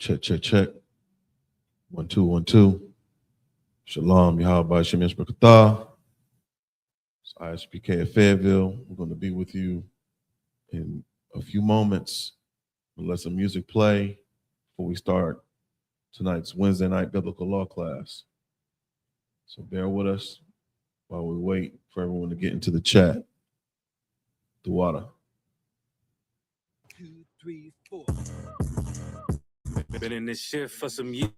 Check, check, check. 1 2 1 2. Shalom, YAHANNA. It's I.S.U.P.K at Fayetteville. We're going to be with you in a few moments. We'll let some music play before we start tonight's Wednesday night biblical law class. So bear with us while we wait for everyone to get into the chat. The water. 2, 3, 4. Been in this shit for some years.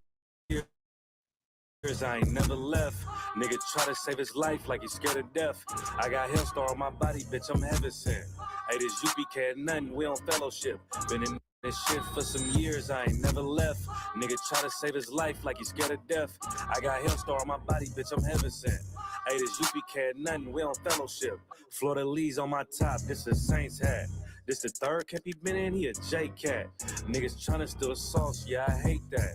I ain't never left. Nigga try to save his life like he's scared of death. I got Hellstar on my body, bitch, I'm heaven sent. Hey, this U.P.K at nothing, we on fellowship. Been in this shit for some years, I ain't never left. Nigga try to save his life like he's scared of death. I got Hellstar on my body, bitch, I'm heaven sent. Hey, this U.P.K at nothing, we on fellowship. Florida Lee's on my top, this a Saints hat. This the third camp he been in, he a J-Cat. Niggas tryna steal sauce, yeah, I hate that.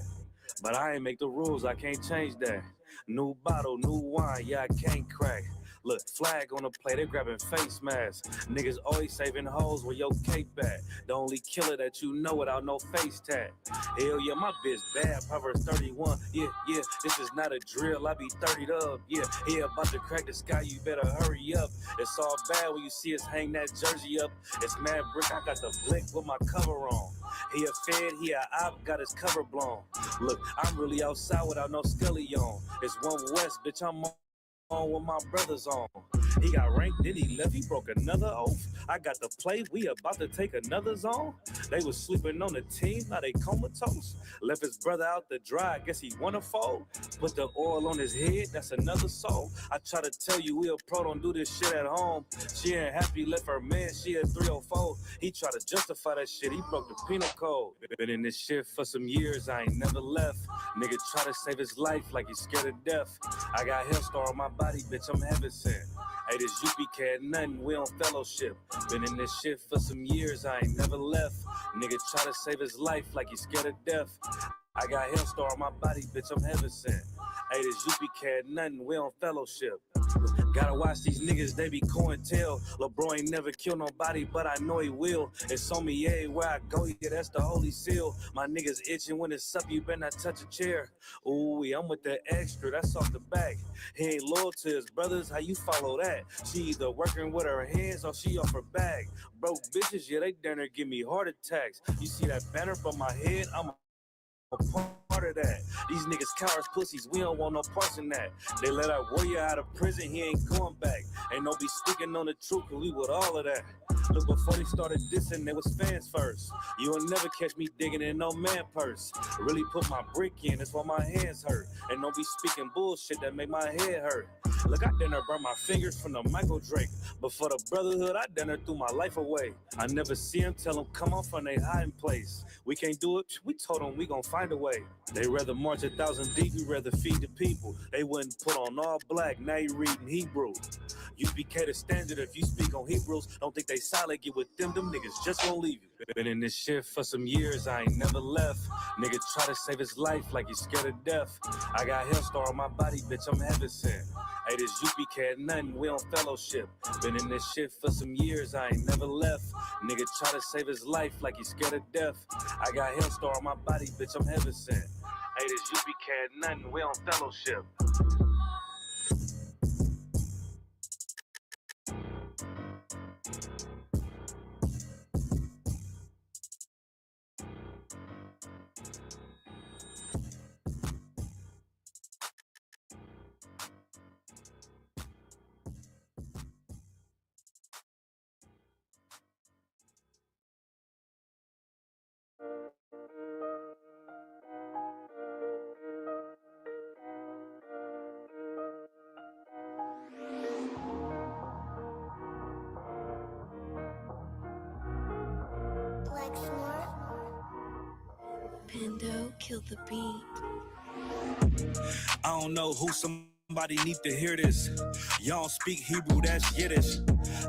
But I ain't make the rules, I can't change that. New bottle, new wine, yeah, I can't crack. Look, flag on the plate, they grabbing face masks. Niggas always saving hoes where your cape at. The only killer that you know without no face tag. Hell yeah, my bitch bad, Proverbs 31. Yeah, this is not a drill, I be 30'd up. Yeah, about to crack the sky, you better hurry up. It's all bad when you see us hang that jersey up. It's mad brick, I got the blick with my cover on. He a fed, he a op, got his cover blown. Look, I'm really outside without no scully on. It's one West, bitch, I'm on with my brothers on. He got ranked, then he left, he broke another oath. I got the play, we about to take another zone. They was sleeping on the team, now they comatose. Left his brother out to dry, guess he wanna fold. Put the oil on his head, that's another soul. I try to tell you we a pro, don't do this shit at home. She ain't happy, left her man, she a 304. He tried to justify that shit, he broke the penal code. Been in this shit for some years, I ain't never left. Nigga try to save his life like he's scared of death. I got Hellstar on my body, bitch, I'm heaven sent. Hey, this U.P.K at nothing, we on fellowship. Been in this shit for some years, I ain't never left. Nigga try to save his life like he's scared of death. I got Hellstar on my body, bitch, I'm heaven sent. Hey, this U.P.K at nothing, we on fellowship. Gotta watch these niggas, they be cointel. LeBron ain't never killed nobody, but I know he will. It's on me everywhere I go, yeah, that's the holy seal. My niggas itching when it's up, you better not touch a chair. Ooh, I'm with the extra, that's off the back. He ain't loyal to his brothers, how you follow that? She either working with her hands or she off her bag. Broke bitches, yeah, they down there give me heart attacks. You see that banner from my head, I'm a part of that. These niggas cowards, pussies, we don't want no parts in that. They let our warrior out of prison, he ain't going back. Ain't no be speaking on the truth, cause we with all of that. Look, before they started dissing, they was fans first. You will never catch me digging in no man purse. Really put my brick in, that's why my hands hurt. And don't be speaking bullshit that make my head hurt. Look, I done burn my fingers from the Michael Drake. But for the brotherhood, I done threw my life away. I never see him, tell them come on from they hiding place. We can't do it, we told them we gon' find a way. They rather march 1,000 deep, we rather feed the people. They wouldn't put on all black, now you reading Hebrew. U.P.K the standard, if you speak on Hebrews, don't think they solid, get with them niggas just won't leave you. Been in this shit for some years, I ain't never left. Nigga try to save his life like he's scared of death. I got Hellstar on my body, bitch, I'm heaven sent. Hey, this U.P.K at nothing, we on fellowship. Been in this shit for some years, I ain't never left. Nigga try to save his life like he's scared of death. I got Hellstar on my body, bitch, I'm heaven sent. Hey, this U.P.K at nothing, we on fellowship. Pendo, kill the beat. I don't know who some Somebody need to hear this. Y'all don't speak Hebrew, that's Yiddish.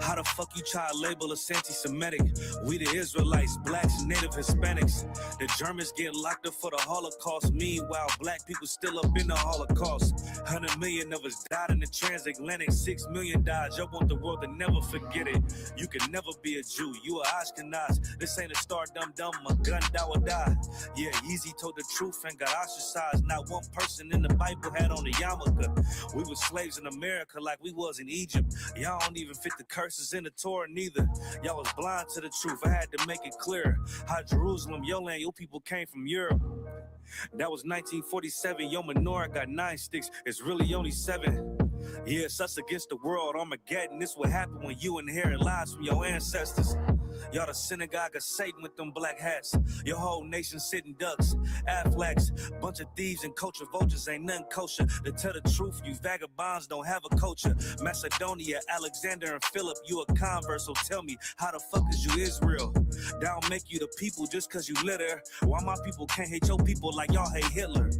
How the fuck you try to label us anti-Semitic? We the Israelites, blacks, native Hispanics. The Germans get locked up for the Holocaust. Meanwhile, black people still up in the Holocaust. 100 million of us died in the transatlantic. 6 million died. Y'all want the world to never forget it. You can never be a Jew. You a Ashkenaz. This ain't a star dum-dum. My gun die or die. Yeah, Yeezy told the truth and got ostracized. Not one person in the Bible had on a yarmulke. We were slaves in America like we was in Egypt. Y'all don't even fit the curses in the Torah neither. Y'all was blind to the truth. I had to make it clear. How Jerusalem, your land, your people came from Europe. That was 1947. Your menorah got 9 sticks. It's really only 7. Yeah, it's us against the world. Armageddon. This what happened when you inherit lies from your ancestors. Y'all the synagogue of Satan with them black hats. Your whole nation sitting ducks, Aflacs, bunch of thieves and culture vultures, ain't nothing kosher. To tell the truth, you vagabonds don't have a culture. Macedonia, Alexander and Philip, you a convert, so tell me, how the fuck is you Israel? That don't make you the people just cause you live there. Why my people can't hate your people like y'all hate Hitler?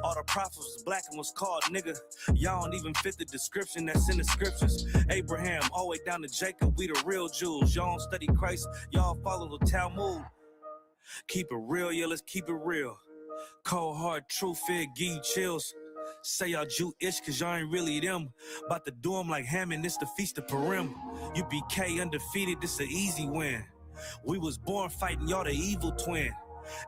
All the prophets was black and was called nigga. Y'all don't even fit the description that's in the scriptures. Abraham, all the way down to Jacob, we the real Jews. Y'all don't study Christ, y'all follow the Talmud. Keep it real, yeah, let's keep it real. Cold hard truth, it give you chills. Say y'all Jewish cause y'all ain't really them. About to do them like Hammond, it's the Feast of Purim. U.P.K undefeated, this an easy win. We was born fighting, y'all the evil twin.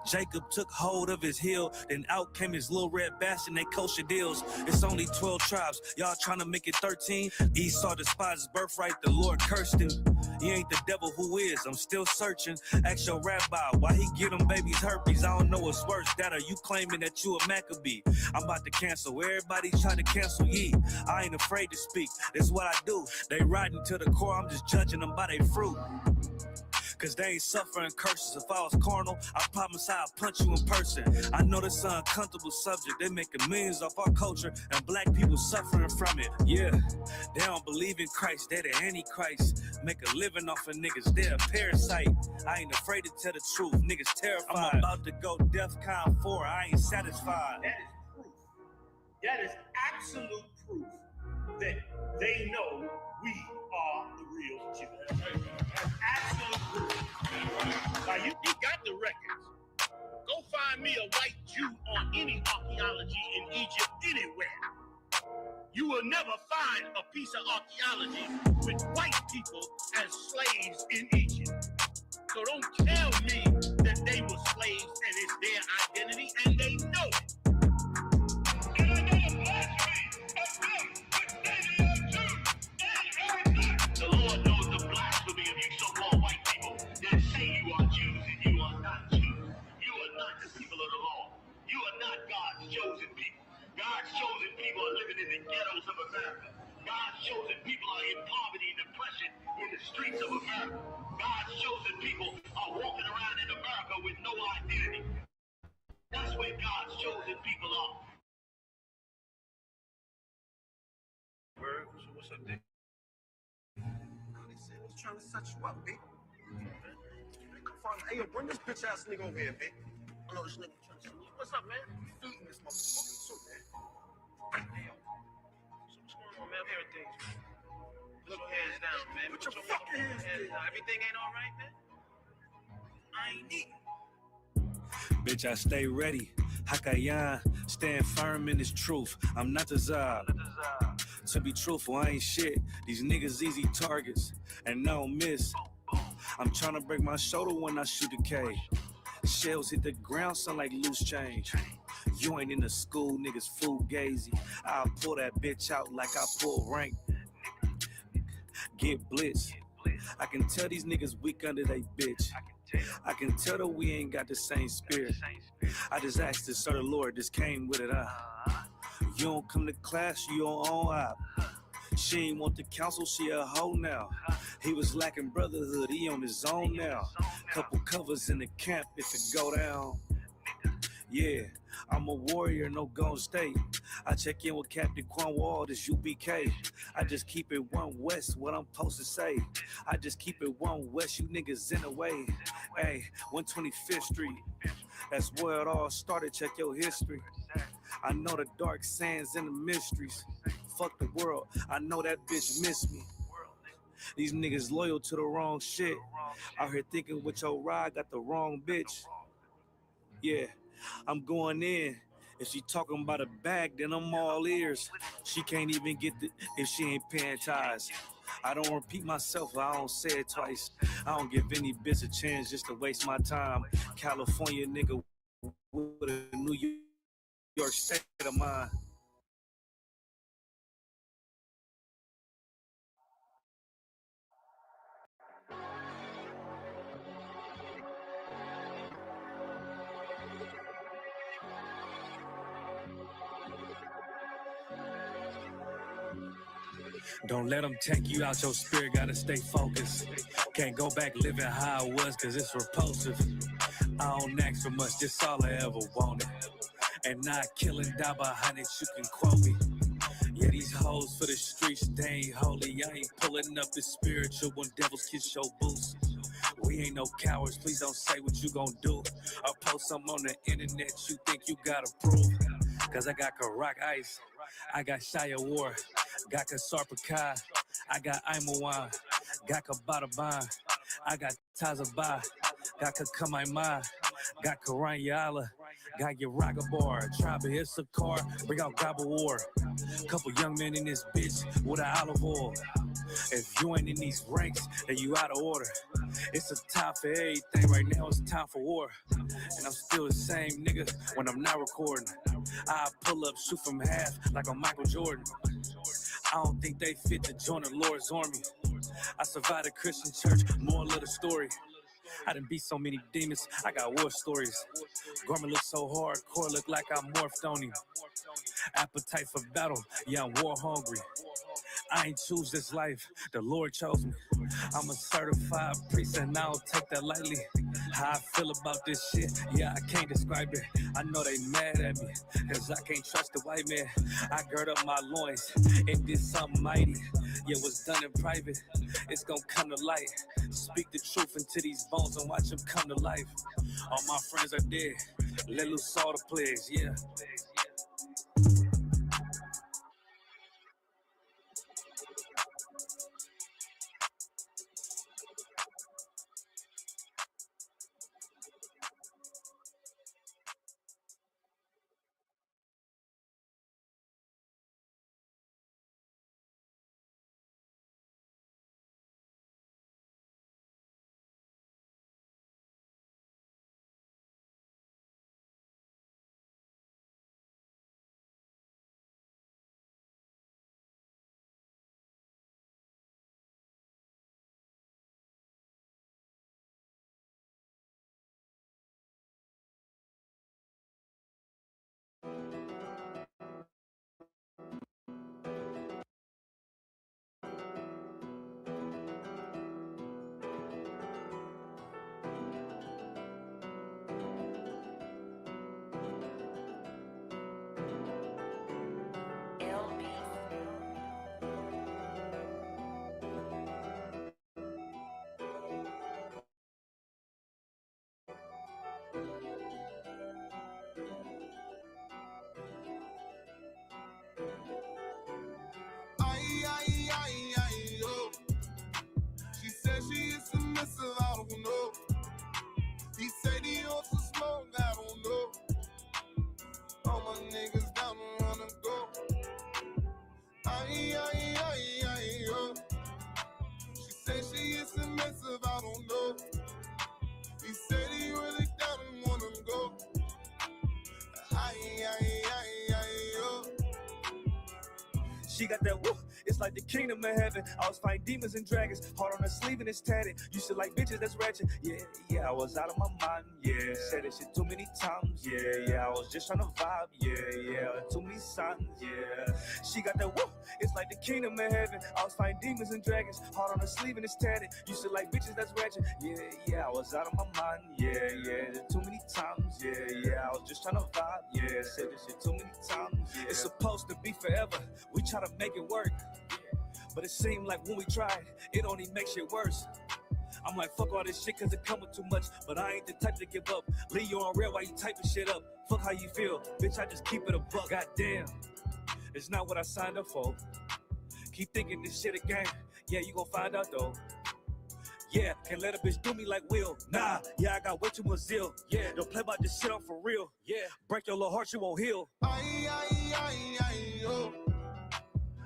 Jacob took hold of his heel, then out came his little red bastard, they kosher deals. It's only 12 tribes, y'all trying to make it 13. Esau despised his birthright, the Lord cursed him. He ain't the devil who is, I'm still searching. Ask your rabbi, why he give them babies herpes? I don't know what's worse, that or you claiming that you a Maccabee. I'm about to cancel, everybody trying to cancel ye. I ain't afraid to speak, that's what I do. They riding to the core, I'm just judging them by their fruit. Cause they ain't suffering curses. If I was carnal, I promise I'll punch you in person. I know this is an uncomfortable subject. They making millions off our culture and black people suffering from it. Yeah, they don't believe in Christ. They the Antichrist. Make a living off of niggas. They're a parasite. I ain't afraid to tell the truth. Niggas terrified. I'm about to go DEFCON 4. I ain't satisfied. That is proof. That is absolute proof that they know we are the real Jews. That's absolute proof. Now you got the records. Go find me a white Jew on any archaeology in Egypt anywhere. You will never find a piece of archaeology with white people as slaves in Egypt. So don't tell me that they were slaves and it's their identity, and they know it. And I know the blasphemy of them, which they are Jews. The Lord knows the blasphemy of you so-called white people that say you are Jews and you are not Jews. You are not the people of the law. You are not God's chosen people. God's chosen people are living in the ghettos of America. God's chosen people are in poverty and depression in the streets of America. God's chosen people are walking around in America with no identity. That's where God's chosen people are. What's up, Dick? They said he's trying to set you up, B. Come find me. Hey, yo, bring this bitch ass nigga over here, B. I know this nigga trying to set you. What's up, man? You feeding this motherfucking suit, man. Hey, yo. So what's going on, man? Everything. Put your hands down, man. Put your fucking hands down. Everything ain't all right, man? I ain't eating. Bitch, I stay ready. Hakayan, stand firm in this truth. I'm not the Zab. To be truthful, I ain't shit. These niggas easy targets, and I don't miss. I'm trying to break my shoulder when I shoot a K. Shells hit the ground, sound like loose change. You ain't in the school, niggas fool gazy. I'll pull that bitch out like I pull rank. Get blitz. I can tell these niggas weak under they bitch. I can tell that we ain't got the same spirit. I just asked to serve the Lord, this came with it, You don't come to class, you don't own up. She ain't want the counsel, she a hoe now. He was lacking brotherhood, he on his own now. Couple covers in the camp if it go down. Yeah, I'm a warrior, no Golden State. I check in with Captain Cornwall, this U.P.K. I just keep it one west, what I'm supposed to say. I just keep it one west, you niggas in the way. Hey, 125th Street, that's where it all started, check your history. I know the dark sands and the mysteries. Fuck the world, I know that bitch missed me. These niggas loyal to the wrong shit. Out here thinking with your ride, got the wrong bitch. Yeah, I'm going in. If she talking about a bag, then I'm all ears. She can't even get the if she ain't paying ties. I don't repeat myself, I don't say it twice. I don't give any bitch a chance just to waste my time. California nigga with a New York state of mind. Don't let them take you out, your spirit gotta stay focused. Can't go back living how I was, cause it's repulsive. I don't ask for much, this all I ever wanted. And not killing die behind it, you can quote me. Yeah, these hoes for the streets, they ain't holy. I ain't pulling up the spiritual when devils kiss your boots. We ain't no cowards, please don't say what you gon' do. Or post something on the internet you think you gotta prove. Cause I got Karak Ice, I got Shia War, got I.S.U.P.K, I got I.M.A, got Kabataban, I got Tazaba, got Kakamaima, got Karanyala, got Yaragabar, Tribe of I.S.U.P.K, bring out Gobble War. Couple young men in this bitch with an olive oil. If you ain't in these ranks, then you out of order. It's a time for everything, right now it's time for war. And I'm still the same nigga when I'm not recording. I pull up, shoot from half like I'm Michael Jordan. I don't think they fit to join the Lord's army. I survived a Christian church, moral of the story. I done beat so many demons, I got war stories. Garment look so hard, core look like I morphed on him. Appetite for battle, yeah, I'm war hungry. I ain't choose this life, the Lord chose me. I'm a certified priest and I don't take that lightly. How I feel about this shit, yeah, I can't describe it. I know they mad at me, cause I can't trust the white man. I gird up my loins and did something mighty. Yeah, what's done in private, it's gonna come to light. Speak the truth into these bones and watch them come to life. All my friends are dead, let loose all the plagues, yeah. I.S.U.P.K. She said she is submissive, I don't know. He said he wants to smoke, I don't know. All my niggas down to run and go. I.S.U.P.K. She said she is submissive, I don't know. He said he really down and wanna go. She got that woo, it's It's like the kingdom of heaven. I was fighting demons and dragons. Heart on the sleeve and it's tatted. You should like bitches that's ratchet. Yeah, I was out of my mind. Yeah, said that shit too many times. Yeah, I was just trying to vibe. Yeah, too many signs. Yeah, she got that woo. It's like the kingdom of heaven. I was fighting demons and dragons. Heart on the sleeve and it's tatted. You should like bitches that's ratchet. Yeah, I was out of my mind. Yeah, too many times. Yeah, I was just trying to vibe. Yeah, said this shit too many times. Yeah. It's supposed to be forever. We try to make it work, but it seemed like when we tried, it only makes shit worse. I'm like, fuck all this shit cause it come with too much, but I ain't the type to give up. Leave you on red while you typing shit up. Fuck how you feel, bitch, I just keep it a buck. Goddamn, it's not what I signed up for. Keep thinking this shit again. Yeah, you gon' find out though. Yeah, can't let a bitch do me like Will. Nah, yeah, I got way too much zeal. Yeah, don't play about this shit, I'm for real. Yeah, break your little heart, you won't heal. I.S.U.P.K.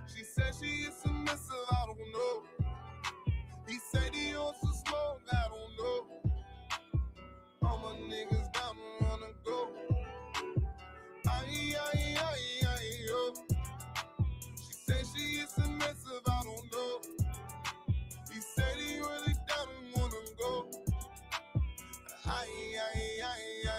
She said she is submissive, I don't know. He said he wants to smoke, I don't know. All my niggas down to run and go. I.S.U.P.K. She said she is submissive, I don't know. He said he really doesn't wanna go. I.S.U.P.K.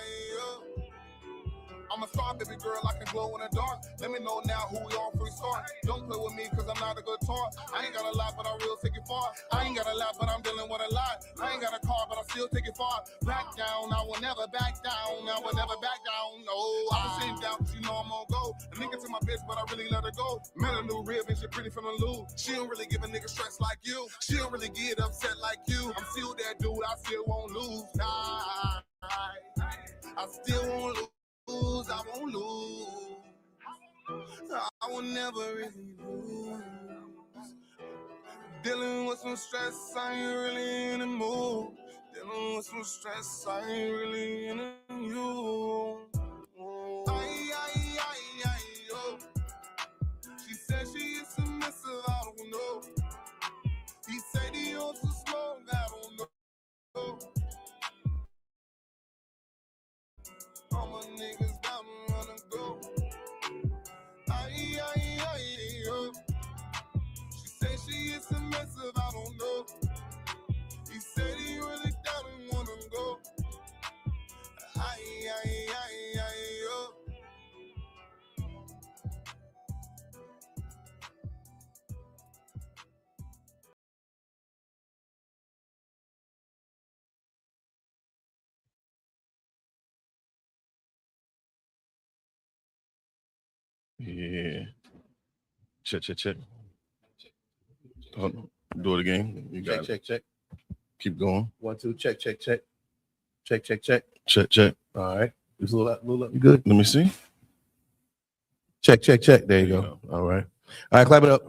I'm a star, baby girl, I can glow in the dark. Let me know now who we all free start. Don't play with me cause I'm not a good talk. I ain't got a lot, but I real take it far. I ain't got a lot, but I'm dealing with a lot. I ain't got a car, but I still take it far. Back down, I will never back down. I will never back down, no. I'm sitting down cause you know I'm gonna go. A nigga to my bitch, but I really let her go. Met a new rib and she pretty from the loo. She don't really give a nigga stress like you. She don't really get upset like you. I'm still that dude, I still won't lose. Nah, I still won't lose. I won't lose. I will never really lose. Dealing with some stress, I ain't really in the mood. Dealing with some stress, I ain't really in the mood. Yo. She said she is submissive, I don't know. He said he wants to smoke, I don't know. All my niggas down to run and go. Yo. She said she is submissive, I don't know. He said he really doesn't wanna go. Yo. Yeah. Check. Hold on. Do it again. You got Check. Keep going. 1, 2, check. Check. Check. All right. Just a little up. You good? Let me see. Check. There you go. All right. All right, clap it up.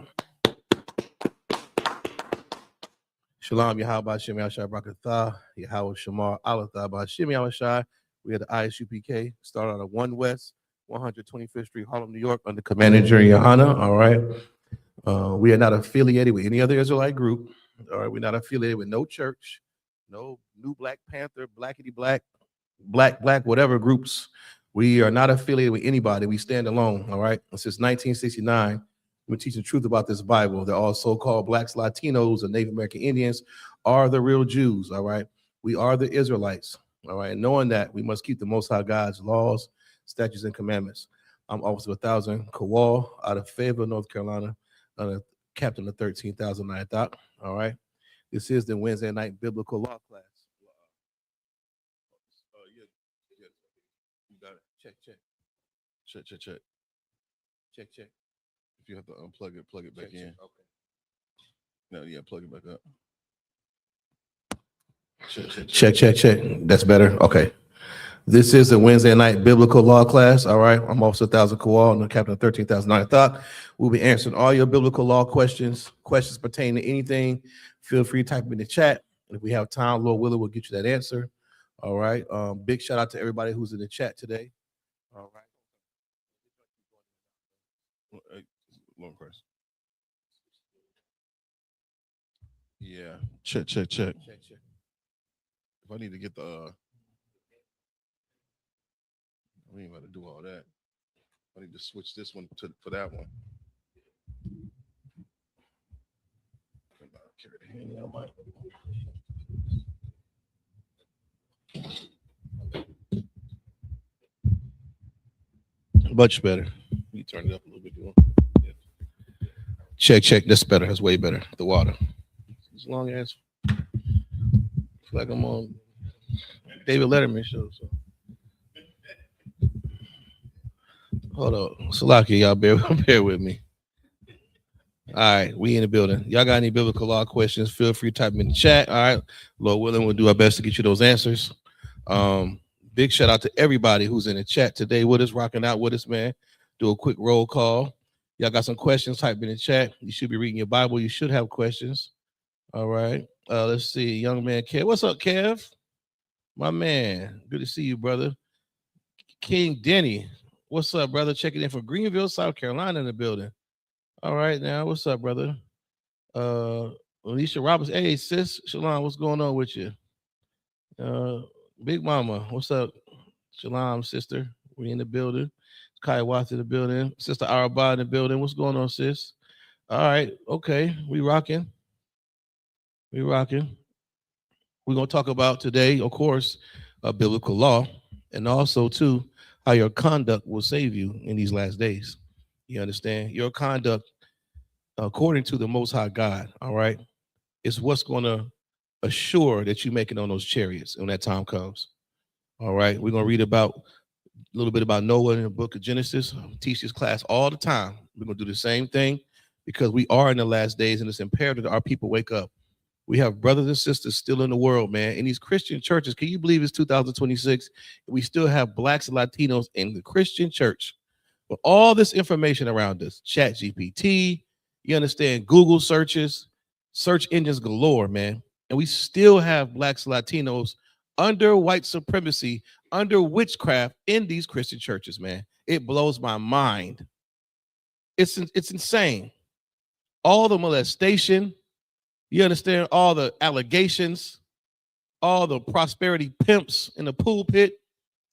Shalom, Yahweh Shem Yahshai Brakatha, Yahweh Shamar Alatha Shem Yahshai. We are the I.S.U.P.K. Started out of 1 West, 125th Street, Harlem, New York, under Commander Jerry YAHANNA. All right. We are not affiliated with any other Israelite group. All right. We're not affiliated with no church, no New Black Panther, Blackity Black, Black, whatever groups. We are not affiliated with anybody. We stand alone. All right. And since 1969, we're teaching the truth about this Bible. That all so-called Blacks, Latinos, and Native American Indians are the real Jews. All right. We are the Israelites. All right. And knowing that, we must keep the Most High God's laws, statutes, and commandments. I'm Officer 1000 Kowal out of Fayetteville, North Carolina, captain of 13,009 Thought. All right. This is the Wednesday night biblical law class. Yeah. You got it. Check. If you have to unplug it, plug it back in. Okay. No, yeah, plug it back up. Check. That's better. Okay. This is a Wednesday night biblical law class. All right. I'm Officer 1000 Kowal, and the captain of 13,009 Thought. We'll be answering all your biblical law questions pertaining to anything. Feel free to type in the chat. And if we have time, Lord willing, we'll get you that answer. All right. Big shout out to everybody who's in the chat today. All right. Long press. Yeah. Check. If I need to get the I ain't about to do all that. I need to switch this one for that one. Much better. You turn it up a little bit. Yeah. Check. That's better. That's way better. The water. As long as I feel like I'm on David Letterman show. So. Hold on. Salaki, y'all bear with me. All right, we in the building. Y'all got any biblical law questions? Feel free to type them in the chat. All right. Lord willing, we'll do our best to get you those answers. Big shout out to everybody who's in the chat today with us, rocking out with us, man. Do a quick roll call. Y'all got some questions, type in the chat. You should be reading your Bible. You should have questions. All right. Let's see. Young man Kev. What's up, Kev? My man. Good to see you, brother. King Denny. What's up, brother? Checking in from Greenville, South Carolina in the building. All right, now. What's up, brother? Alicia Roberts. Hey, sis. Shalom, what's going on with you? Big Mama. What's up? Shalom, sister. We in the building. Kai Watts in the building. Sister Araba in the building. What's going on, sis? All right. Okay. We rocking. We're going to talk about today, of course, biblical law, and also, too, how your conduct will save you in these last days. You understand? Your conduct, according to the Most High God, all right, is what's going to assure that you make it on those chariots when that time comes. All right. We're going to read about a little bit about Noah in the book of Genesis. I teach this class all the time. We're going to do the same thing because we are in the last days, and it's imperative that our people wake up. We have brothers and sisters still in the world, man. In these Christian churches, can you believe it's 2026? We still have blacks and Latinos in the Christian church. But all this information around us, Chat GPT, you understand, Google searches, search engines galore, man. And we still have blacks and Latinos under white supremacy, under witchcraft in these Christian churches, man. It blows my mind. It's insane. All the molestation, you understand, all the allegations, all the prosperity pimps in the pulpit,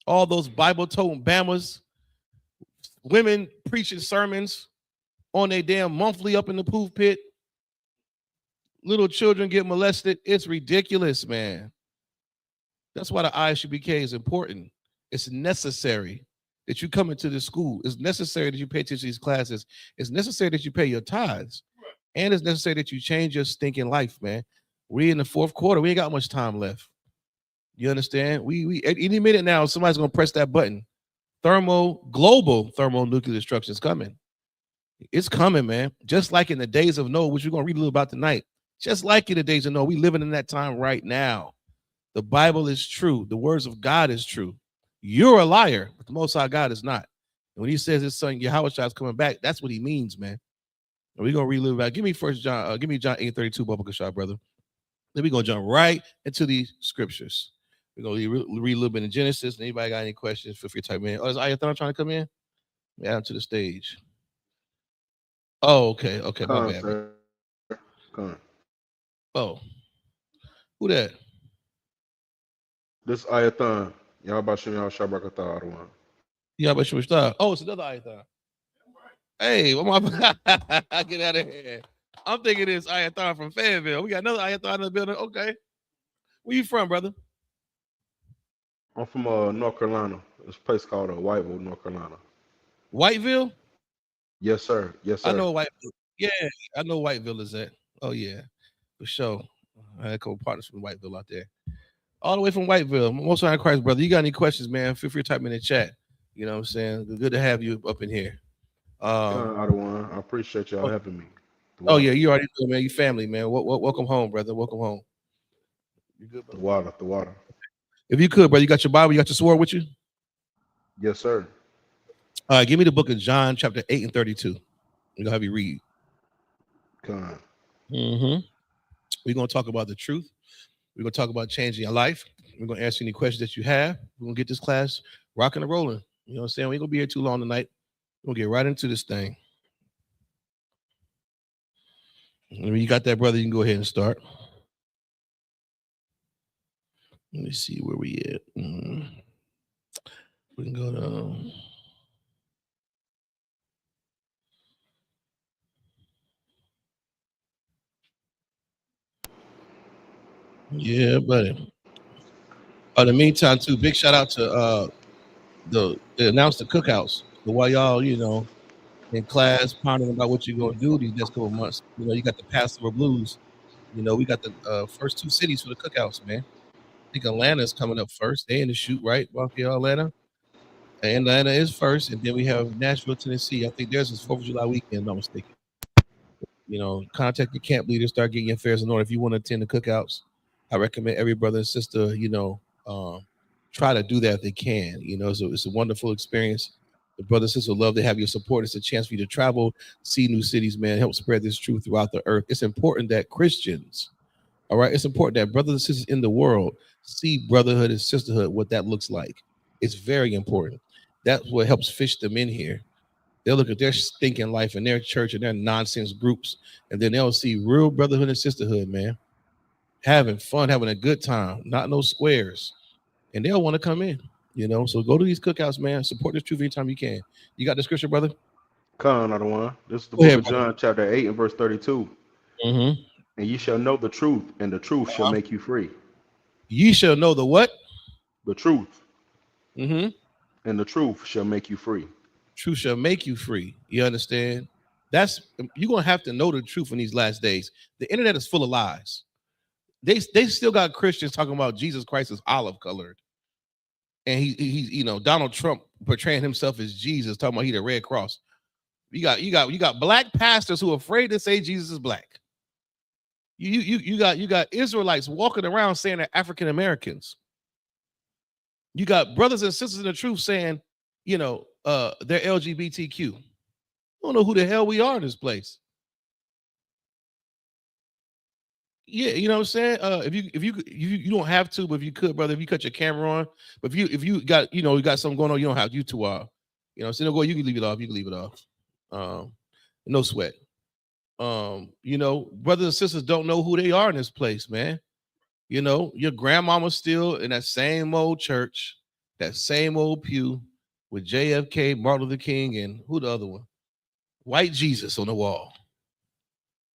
all those Bible-toting Bamas, women preaching sermons on their damn monthly up in the pulpit, little children get molested. It's ridiculous, man. That's why the I.S.U.P.K is important. It's necessary that you come into this school. It's necessary that you pay attention to these classes. It's necessary that you pay your tithes. And it's necessary that you change your stinking life, man. We in the fourth quarter. We ain't got much time left. You understand? We at any minute now, somebody's going to press that button. Global thermonuclear destruction is coming. It's coming, man. Just like in the days of Noah, which we're going to read a little about tonight. Just like in the days of Noah, we living in that time right now. The Bible is true. The words of God is true. You're a liar, but the Most High God is not. And when he says his son Yahawashi is coming back, that's what he means, man. And we're gonna read a little bit. Give me John 8:32, Baba Shah, brother. Then we're gonna jump right into these scriptures. We're gonna read a little bit in Genesis. And anybody got any questions? Feel free to type in. Oh, is Ayathon trying to come in? Add him to the stage. Oh, okay, my bad. Sir. Come on. Oh, who that? This Ayathon. Y'all about to y'all Shabrakatah one. Yeah, but you start. Oh, it's another Ayathon. Hey, what my get out of here. I'm thinking it's Ayathon from Fayetteville. We got another Ayathon in the building. Okay. Where you from, brother? I'm from North Carolina. This place called Whiteville, North Carolina. Whiteville? Yes, sir. Yes, sir. I know Whiteville. Yeah, I know Whiteville is that. Oh, yeah. For sure. I had a couple partners from Whiteville out there. All the way from Whiteville. Most High in Christ, brother. You got any questions, man? Feel free to type in the chat. You know what I'm saying? Good to have you up in here. I appreciate y'all having me. Oh, yeah, you already know, man. You family, man. Welcome home, brother. Welcome home. You good, brother? The water. If you could, brother, you got your Bible, you got your sword with you? Yes, sir. All right, give me the book of John, chapter 8 and 32. We're gonna have you read. Come on. We're gonna talk about the truth. We're gonna talk about changing your life. We're gonna answer any questions that you have. We're gonna get this class rocking and rolling. You know what I'm saying? We ain't gonna be here too long tonight. We're gonna get right into this thing. When you got that, brother, you can go ahead and start. Let me see where we at. We can go to Yeah, buddy. In the meantime, too, big shout out to they announced the cookouts. So while y'all, in class pondering about what you're gonna do these next couple of months, you got the Passover Blues. We got the first two cities for the cookouts, man. I think Atlanta's coming up first. They in the shoot, right? Buffalo, Atlanta. And Atlanta is first, and then we have Nashville, Tennessee. I think theirs is 4th of July weekend, if I'm not mistaken. Contact your camp leader, start getting your affairs in order. If you want to attend the cookouts, I recommend every brother and sister, try to do that if they can. It's a wonderful experience. The brothers and sisters love to have your support. It's a chance for you to travel, see new cities, man, help spread this truth throughout the earth. It's important that Christians, all right, it's important that brothers and sisters in the world see brotherhood and sisterhood, what that looks like. It's very important. That's what helps fish them in here. They'll look at their stinking life and their church and their nonsense groups, and then they'll see real brotherhood and sisterhood, man. Having fun, having a good time, not no squares. And they'll want to come in, So go to these cookouts, man. Support this truth anytime you can. You got the scripture, brother? Con, another one. This is the Go book ahead, of John, chapter 8 and verse 32. Mm-hmm. And ye shall know the truth, and the truth shall make you free. Ye shall know the what? The truth. Mm-hmm. And the truth shall make you free. Truth shall make you free. You understand? You're gonna have to know the truth in these last days. The internet is full of lies. They still got Christians talking about Jesus Christ is olive colored, and he's Donald Trump portraying himself as Jesus, talking about he the Red Cross. You got black pastors who are afraid to say Jesus is black. You got Israelites walking around saying they're African Americans. You got brothers and sisters in the truth saying, they're LGBTQ. I don't know who the hell we are in this place. Yeah, you know what I'm saying? If you don't have to, but if you could, brother, if you cut your camera on, but if you got you got something going on, you don't have you to so go, you can leave it off. You can leave it off. No sweat. Brothers and sisters don't know who they are in this place, man. Your grandmama's still in that same old church, that same old pew with JFK, Martin Luther King, and who the other one? White Jesus on the wall.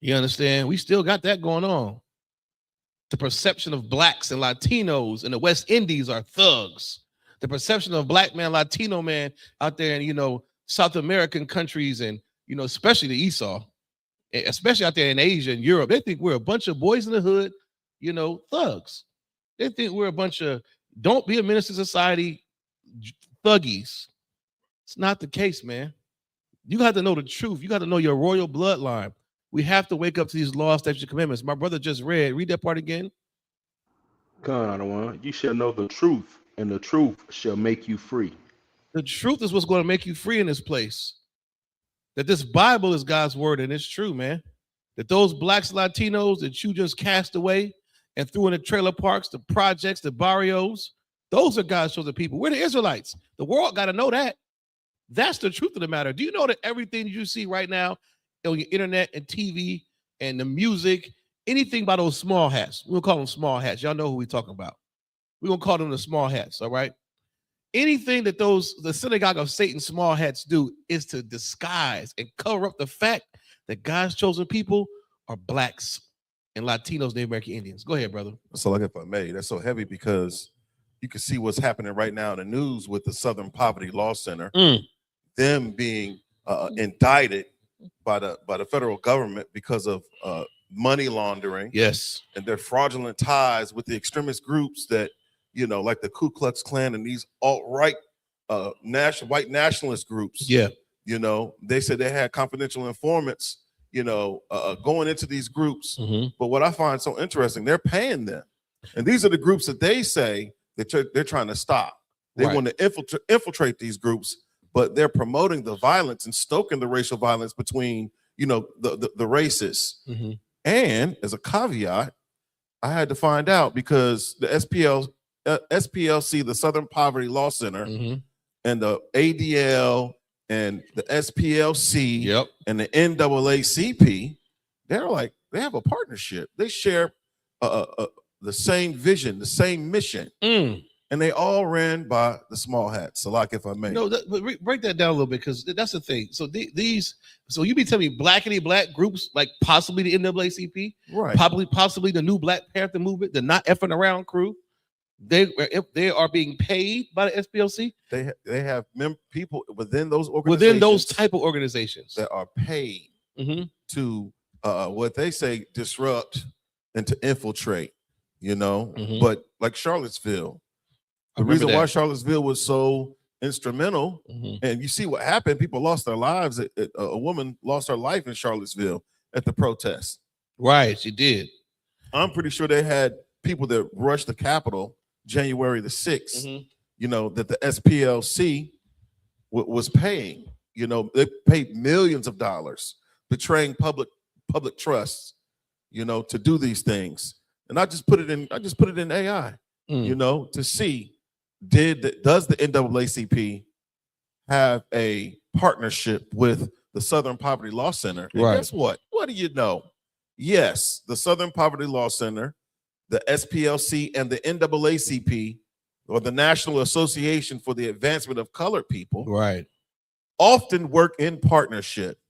You understand? We still got that going on. The perception of blacks and Latinos in the West Indies are thugs. The perception of black man, Latino man out there in, South American countries and, especially the Esau, especially out there in Asia and Europe, they think we're a bunch of boys in the hood, thugs. They think we're a bunch of don't be a menace to society thuggies. It's not the case, man. You got to know the truth. You got to know your royal bloodline. We have to wake up to these laws, statutes, and commandments. My brother just read that part again. Con, another one. You shall know the truth, and the truth shall make you free. The truth is what's going to make you free in this place. That this Bible is God's word, and it's true, man. That those blacks, Latinos that you just cast away and threw in the trailer parks, the projects, the barrios, those are God's chosen people. We're the Israelites. The world got to know that. That's the truth of the matter. Do you know that everything you see right now on your internet and TV and the music, anything by those small hats, we'll call them small hats. Y'all know who we're talking about. We're going to call them the small hats, all right? Anything that the synagogue of Satan small hats do is to disguise and cover up the fact that God's chosen people are blacks and Latinos, Native American Indians. Go ahead, brother. So, like, if I may, that's so heavy because you can see what's happening right now in the news with the Southern Poverty Law Center, them being indicted by the federal government because of money laundering. Yes, and their fraudulent ties with the extremist groups that like the Ku Klux Klan and these alt-right white nationalist groups. Yeah, they said they had confidential informants going into these groups. But what I find so interesting, they're paying them, and these are the groups that they say that they're trying to stop. They want to infiltrate these groups, but they're promoting the violence and stoking the racial violence between the races. And as a caveat, I had to find out because the SPLC, the Southern Poverty Law Center, and the ADL and the SPLC and the NAACP, they have a partnership. They share the same vision, the same mission. And and they all ran by the small hats. So, like, if I may, No, break that down a little bit, because that's the thing. So so you be telling me black groups like possibly the NAACP, right? possibly the new Black Panther movement, the not effing around crew. If they are being paid by the SPLC, They have people within those organizations, within those type of organizations that are paid Mhm. to what they say disrupt and to infiltrate. Mhm. But like Charlottesville, I the remember reason why that. Charlottesville was so instrumental, Mhm. and you see what happened, people lost their lives. A woman lost her life in Charlottesville at the protest. Right, she did. I'm pretty sure they had people that rushed the Capitol January the 6th, Mhm. that the SPLC was paying. They paid millions of dollars betraying public trusts, to do these things. And I just put it in AI, to see does the NAACP have a partnership with the Southern Poverty Law Center? And Right. guess what? What do you know? Yes, the Southern Poverty Law Center, the SPLC, and the NAACP, or the National Association for the Advancement of Colored People, Right. often work in partnership,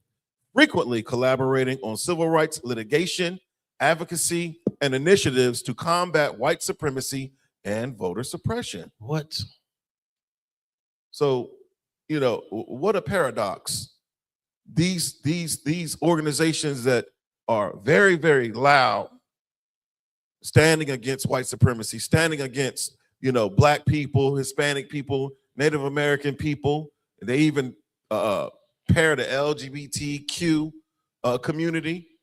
frequently collaborating on civil rights litigation, advocacy, and initiatives to combat white supremacy and voter suppression. What? So, what a paradox. These organizations that are very, very loud, standing against white supremacy, standing against, Black people, Hispanic people, Native American people. They even pair the LGBTQ community.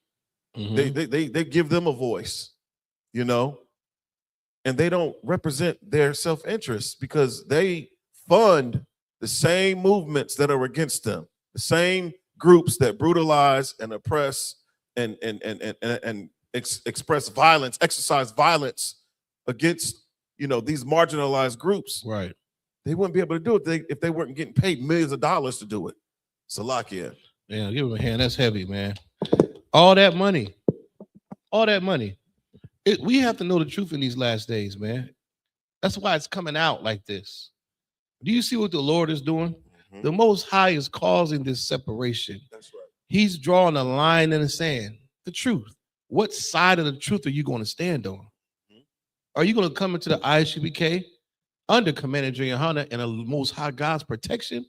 Mhm. They give them a voice, and they don't represent their self-interest because they fund the same movements that are against them, the same groups that brutalize and oppress and express violence, exercise violence against these marginalized groups. Right. They wouldn't be able to do it if they weren't getting paid millions of dollars to do it. Salakia. Yeah, give him a hand. That's heavy, man. All that money. We have to know the truth in these last days, man. That's why it's coming out like this. Do you see what the Lord is doing? Mhm. The Most High is causing this separation. That's right. He's drawing a line in the sand. The truth. What side of the truth are you going to stand on? Mhm. Are you going to come into the I.S.U.P.K under Commander YAHANNA and the Most High God's protection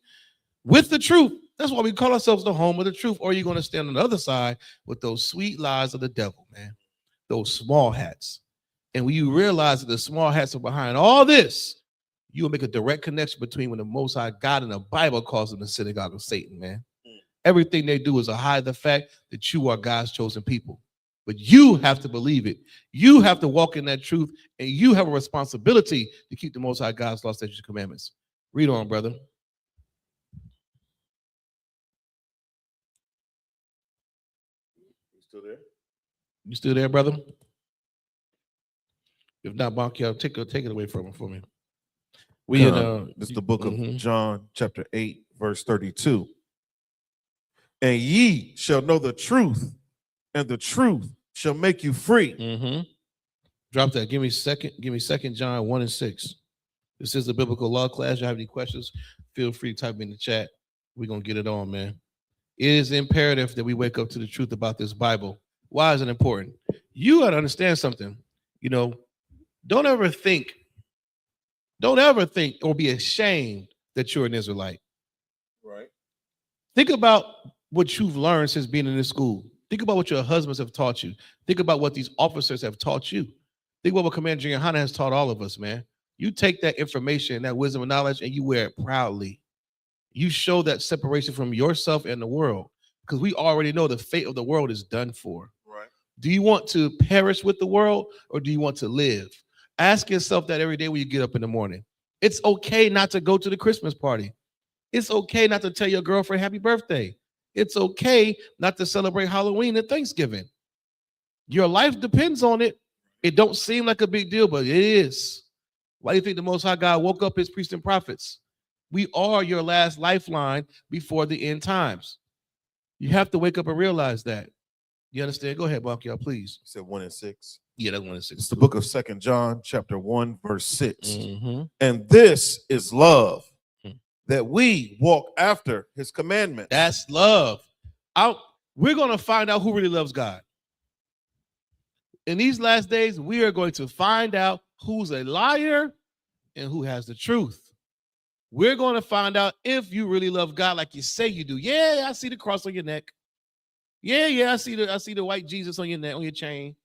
with the truth? That's why we call ourselves the home of the truth. Or are you going to stand on the other side with those sweet lies of the devil, man? Those small hats. And when you realize that the small hats are behind all this, you will make a direct connection between when the Most High God in the Bible calls them the synagogue of Satan, man. Everything they do is to hide the fact that you are God's chosen people. But you have to believe it. You have to walk in that truth, and you have a responsibility to keep the Most High God's law, statutes, and commandments. Read on, brother. You still there? You still there, brother? If not, Bonky, take it away from him for me. This is the book of John, chapter 8, verse 32. And ye shall know the truth, and the truth shall make you free. Drop that. Give me 2 John 1 and 6. This is the biblical law class. You have any questions? Feel free to type in the chat. We're gonna get it on, man. It is imperative that we wake up to the truth about this Bible. Why is it important? You gotta understand something. Don't ever think or be ashamed that you're an Israelite. Right. Think about what you've learned since being in this school. Think about what your husbands have taught you. Think about what these officers have taught you. Think about what Commander YAHANNA has taught all of us, man. You take that information, that wisdom and knowledge, and you wear it proudly. You show that separation from yourself and the world, because we already know the fate of the world is done for. Right. Do you want to perish with the world, or do you want to live? Ask yourself that every day when you get up in the morning. It's okay not to go to the Christmas party. It's okay not to tell your girlfriend happy birthday. It's okay not to celebrate Halloween and Thanksgiving. Your life depends on it. It don't seem like a big deal, but it is. Why do you think the Most High God woke up his priests and prophets? We are your last lifeline before the end times. You have to wake up and realize that. You understand? Go ahead, Bonky, please. You said 1 and 6. Yeah, that's 1 and 6. It's the book of 2 John, chapter 1, verse 6. Mm-hmm. And this is love, Hmm. that we walk after his commandments. That's love. We're going to find out who really loves God. In these last days, we are going to find out who's a liar and who has the truth. We're going to find out if you really love God like you say you do. Yeah, I see the cross on your neck. Yeah, I see the white Jesus on your neck, on your chain.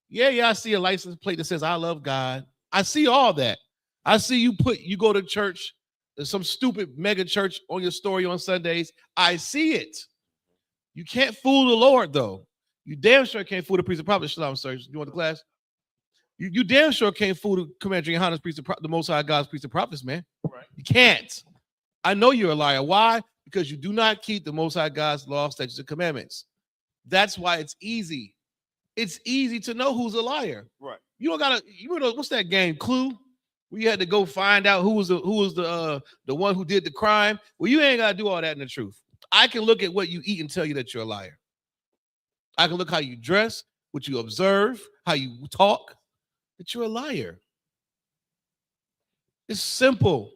Yeah, I see a license plate that says I love God. I see all that. I see you go to church, some stupid mega church on your story on Sundays. I see it. You can't fool the Lord, though. You damn sure can't fool the priest and prophet. Shalom, sir. You want the class? You damn sure can't fool the Commander YAHANNA's priest, the Most High God's priest and prophets, man. Right. You can't. I know you're a liar. Why? Because you do not keep the Most High God's law, statutes, and commandments. That's why it's easy. It's easy to know who's a liar. Right. You don't gotta. You know what's that game? Clue. Where you had to go find out who was the one who did the crime. Well, you ain't gotta do all that in the truth. I can look at what you eat and tell you that you're a liar. I can look how you dress, what you observe, how you talk, that you're a liar. It's simple.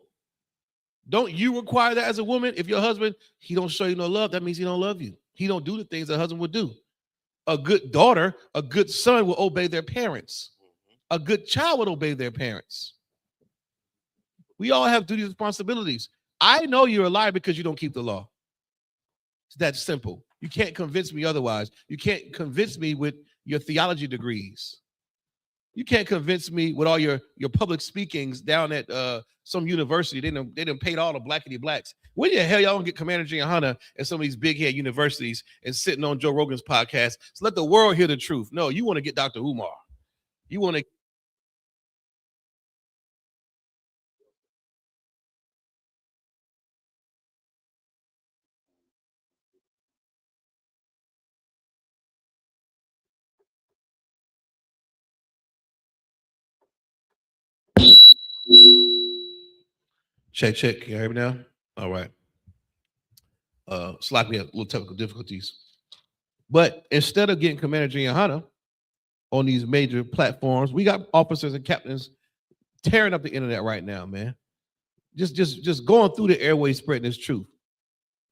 Don't you require that as a woman? If your husband, he don't show you no love, that means he don't love you. He don't do the things a husband would do. A good daughter, a good son will obey their parents. A good child would obey their parents. We all have duties and responsibilities. I know you're a liar because you don't keep the law. It's that simple. You can't convince me otherwise. You can't convince me with your theology degrees. You can't convince me with all your public speakings down at some university. They done paid all the blackity blacks. When the hell y'all don't get Commander YAHANNA at some of these big head universities and sitting on Joe Rogan's podcast? So let the world hear the truth. No, you want to get Dr. Umar. You want to. Check. Can you hear me now? All right. Slack, we have little technical difficulties. But instead of getting Commander YAHANNA on these major platforms, we got officers and captains tearing up the internet right now, man. Just going through the airways spreading this truth.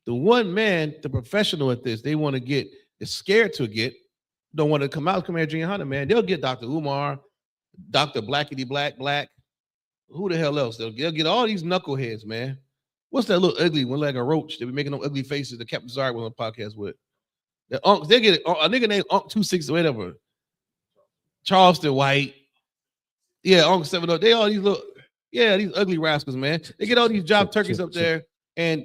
The one man, the professional at this, they want to get, is scared to get, don't want to come out, Commander YAHANNA, man. They'll get Dr. Umar, Dr. Blackity Black. Who the hell else? They'll get all these knuckleheads, man. What's that little ugly one like a roach? They be making them ugly faces. The Captain Zard was on the podcast with. The Unc, they get a nigga named Unc 26 or whatever. Charleston White. Yeah, Unc 70. They all these little, these ugly rascals, man. They get all these job turkeys up there, and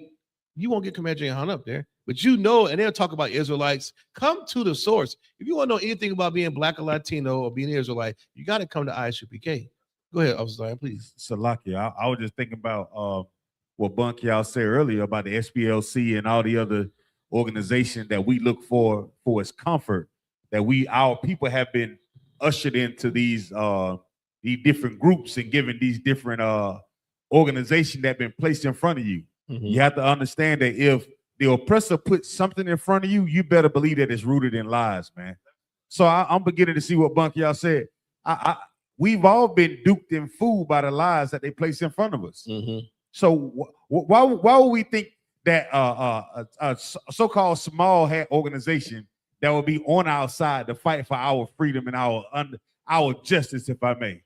you won't get Commander YAHANNA up there. But you know, and they'll talk about Israelites. Come to the source. If you want to know anything about being black or Latino or being Israelite, you got to come to I.S.U.P.K. Go ahead, Officer Zion, please. Salakia, I was just thinking about what Bunk y'all said earlier about the SPLC and all the other organizations that we look for its comfort, that our people have been ushered into these different groups and given these different organizations that have been placed in front of you. Mm-hmm. You have to understand that if the oppressor puts something in front of you, you better believe that it's rooted in lies, man. So I'm beginning to see what Bunk y'all said. We've all been duped and fooled by the lies that they place in front of us. Mm-hmm. So why would we think that a so-called small hat organization that will be on our side to fight for our freedom and our justice, if I may?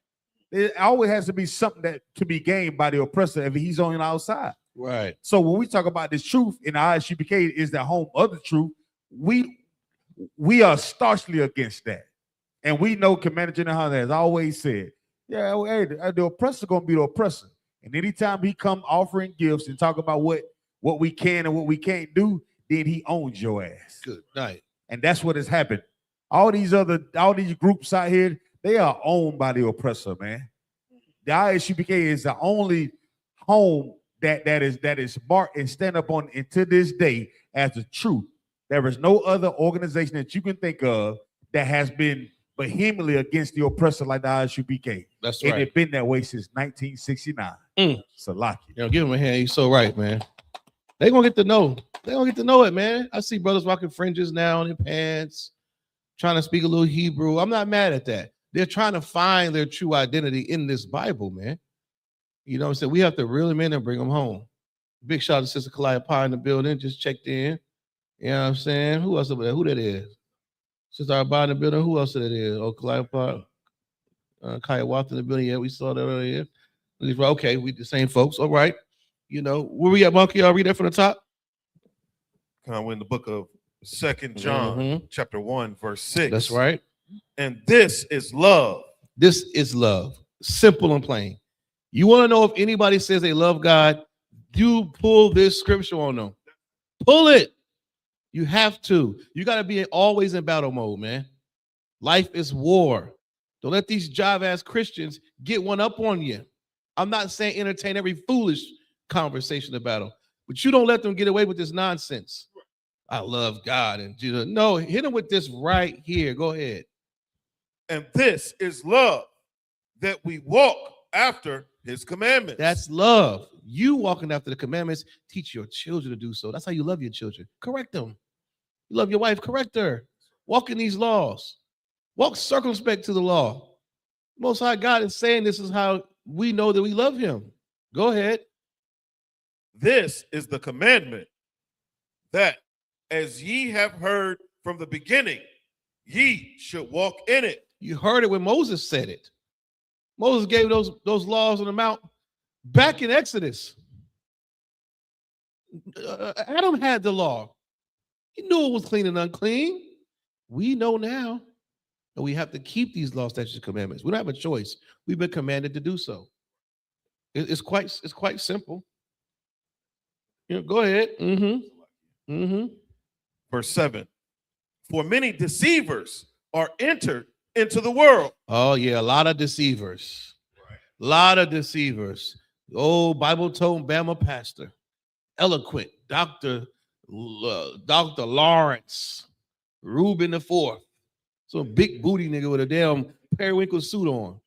It always has to be something that to be gained by the oppressor if he's on our side. Right. So when we talk about this truth in the I.S.U.P.K. is the home of the truth, we are staunchly against that. And we know Commander YAHANNA has always said, the oppressor going to be the oppressor. And anytime he come offering gifts and talk about what we can and what we can't do, then he owns your ass. Good night. And that's what has happened. All these groups out here, they are owned by the oppressor, man. The I.S.U.P.K. is the only home that is marked and stand up on and to this day as the truth. There is no other organization that you can think of that has been vehemently against the oppressor like the I.S.U.P.K. That's right. And it's been that way since 1969. Salaki. Give him a hand. You're so right, man. They're gonna get to know. They're gonna get to know it, man. I see brothers rocking fringes now on their pants, trying to speak a little Hebrew. I'm not mad at that. They're trying to find their true identity in this Bible, man. You know what I'm saying? We have to reel them in and bring them home. Big shout out to Sister Calliope in the building, just checked in. You know what I'm saying? Who else over there? Who that is? Sister Arba in the building. Who else that is? Oh, Calliope. Kaya Watt in the building. Yeah, we saw that earlier. Okay, we the same folks. All right. You know, where we at, Monkey? Y'all read that from the top? We're in the book of 2 John, chapter 1, verse 6. That's right. And this is love. This is love. Simple and plain. You want to know if anybody says they love God, you pull this scripture on them. Pull it. You have to. You got to be always in battle mode, man. Life is war. Don't let these jive-ass Christians get one up on you. I'm not saying entertain every foolish conversation about them, but you don't let them get away with this nonsense. I love God. And Jesus. No, hit them with this right here. Go ahead. And this is love, that we walk after his commandments. That's love. You walking after the commandments, teach your children to do so. That's how you love your children. Correct them. You love your wife, correct her. Walk in these laws. Walk circumspect to the law. Most High God is saying this is how we know that we love him. Go ahead. This is the commandment, that as ye have heard from the beginning, ye should walk in it. You heard it when Moses said it. Moses gave those laws on the mount back in Exodus. Adam had the law. He knew it was clean and unclean. We know now that we have to keep these laws, statutes, and commandments. We don't have a choice. We've been commanded to do so. It's quite simple. You know, go ahead. Verse 7. For many deceivers are entered into the world. Oh, yeah, a lot of deceivers. A lot of deceivers. Oh, Bible-toting Bama pastor. Eloquent. Dr. Lawrence. Reuben the Fourth. Some big booty nigga with a damn periwinkle suit on.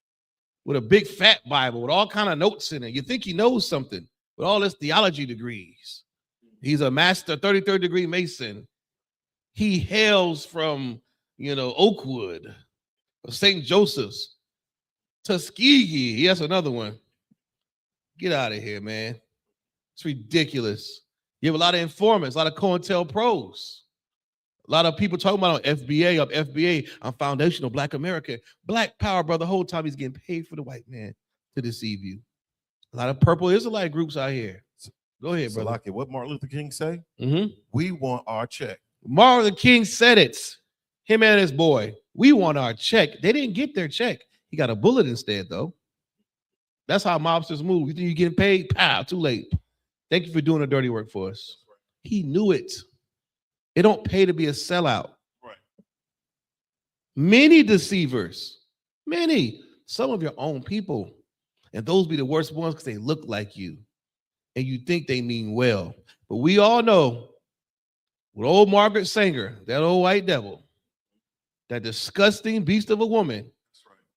With a big fat Bible with all kind of notes in it. You think he knows something with all his theology degrees. He's a master 33rd degree Mason. He hails from, Oakwood, St. Joseph's, Tuskegee. He has another one. Get out of here, man. It's ridiculous. You have a lot of informants, a lot of COINTELPROs. A lot of people talking about FBA, I'm foundational Black America. Black power, brother, the whole time he's getting paid for the white man to deceive you. A lot of purple Israelite groups out here. Go ahead, brother. Like what Martin Luther King say? We want our check. Martin Luther King said it. Him and his boy. We want our check. They didn't get their check. He got a bullet instead, though. That's how mobsters move. You think you're getting paid? Pow, too late. Thank you for doing the dirty work for us. He knew it. It don't pay to be a sellout. Right. Many deceivers. Many. Some of your own people. And those be the worst ones because they look like you. And you think they mean well. But we all know with old Margaret Sanger, that old white devil, that disgusting beast of a woman,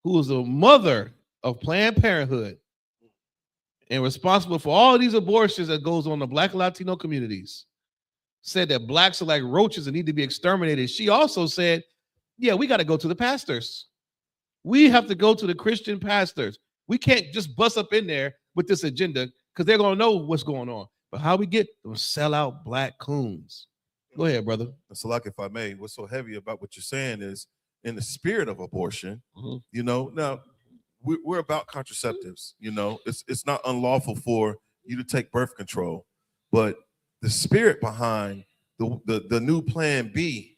who was the mother of Planned Parenthood and responsible for all of these abortions that goes on in the Black Latino communities, said that blacks are like roaches and need to be exterminated. She also said, yeah, we got to go to the pastors. We have to go to the Christian pastors. We can't just bust up in there with this agenda because they're going to know what's going on. But how we get them sellout black coons? Go ahead, brother. So, like, if I may, what's so heavy about what you're saying is in the spirit of abortion, now we're about contraceptives. It's not unlawful for you to take birth control, but the spirit behind the new Plan B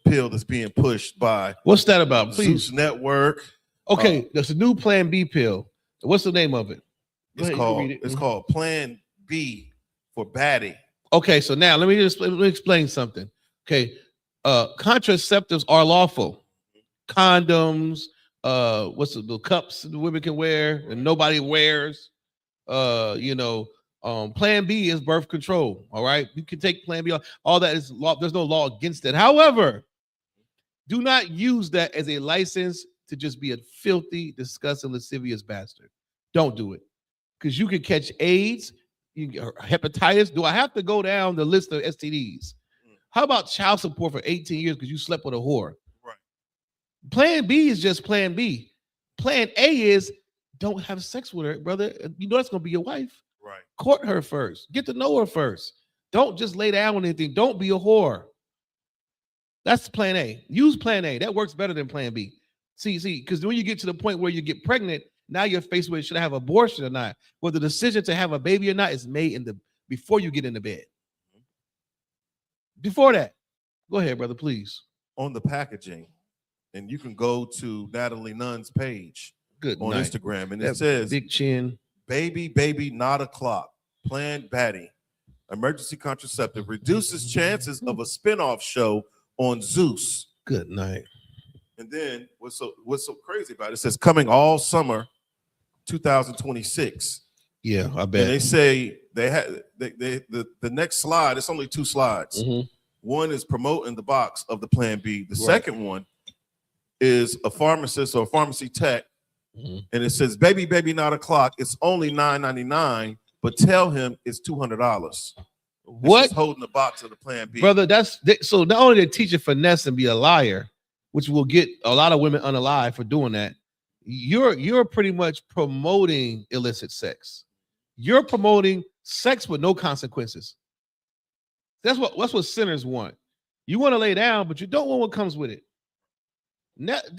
pill that's being pushed by what's that about? Please. Zeus Network. Okay, there's a new Plan B pill. What's the name of it? It's called Plan B for Baddie. Okay, so now let me explain something. Okay, contraceptives are lawful. Condoms, the cups the women can wear and nobody wears. Plan B is birth control. All right, you can take Plan B. All that is law. There's no law against it. However, do not use that as a license to just be a filthy, disgusting, lascivious bastard. Don't do it, because you can catch AIDS. You can get hepatitis. Do I have to go down the list of STDs? How about child support for 18 years because you slept with a whore? Right. Plan B is just plan B. Plan A is don't have sex with her, brother. You know that's gonna be your wife. Right. Court her first. Get to know her first. Don't just lay down with anything. Don't be a whore. That's plan A. Use plan A. That works better than plan B. See, because when you get to the point where you get pregnant, now you're faced with should I have abortion or not? Well, the decision to have a baby or not is made before you get into bed. Before that, go ahead, brother, please. On the packaging, and you can go to Natalie Nunn's page Good on night. Instagram, and That it says, big chin. baby, not a clock. Planned Batty, emergency contraceptive, reduces chances of a spinoff show on Zeus. Good night. And then what's so crazy about it says coming all summer 2026. Yeah, I bet. And they say the next slide, it's only 2 slides. Mhm. One is promoting the box of the Plan B. The second one is a pharmacist or a pharmacy tech. Mhm. And it says, baby, not a clock. It's only $9.99, but tell him it's $200. What? It's holding the box of the Plan B. Brother, so not only they teach you finesse and be a liar, which will get a lot of women unalive for doing that, you're pretty much promoting illicit sex. You're promoting sex with no consequences. That's what sinners want. You want to lay down, but you don't want what comes with it.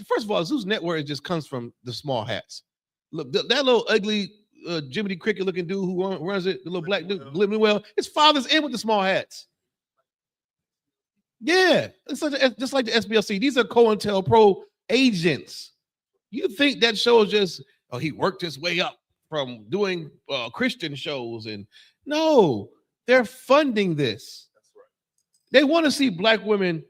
First of all, Zeus Network just comes from the small hats. Look, that little ugly Jiminy Cricket looking dude who runs it, the little black dude, well, his father's in with the small hats. Yeah, it's just like the SBLC. These are COINTELPRO agents. You think that shows just, he worked his way up from doing Christian shows, and no, they're funding this. That's right. They want to see black women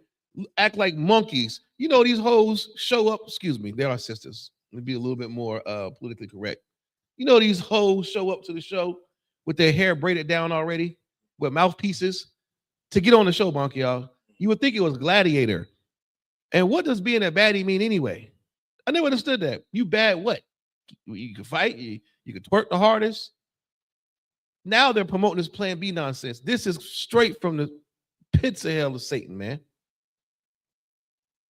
act like monkeys. You know, these hoes show up, excuse me, they are sisters. Let me be a little bit more politically correct. You know, these hoes show up to the show with their hair braided down already, with mouthpieces to get on the show, Bonk, y'all. You would think it was Gladiator. And what does being a baddie mean anyway? I never understood that. You bad what? You can fight, you can twerk the hardest. Now they're promoting this Plan B nonsense. This is straight from the pits of hell of Satan, man.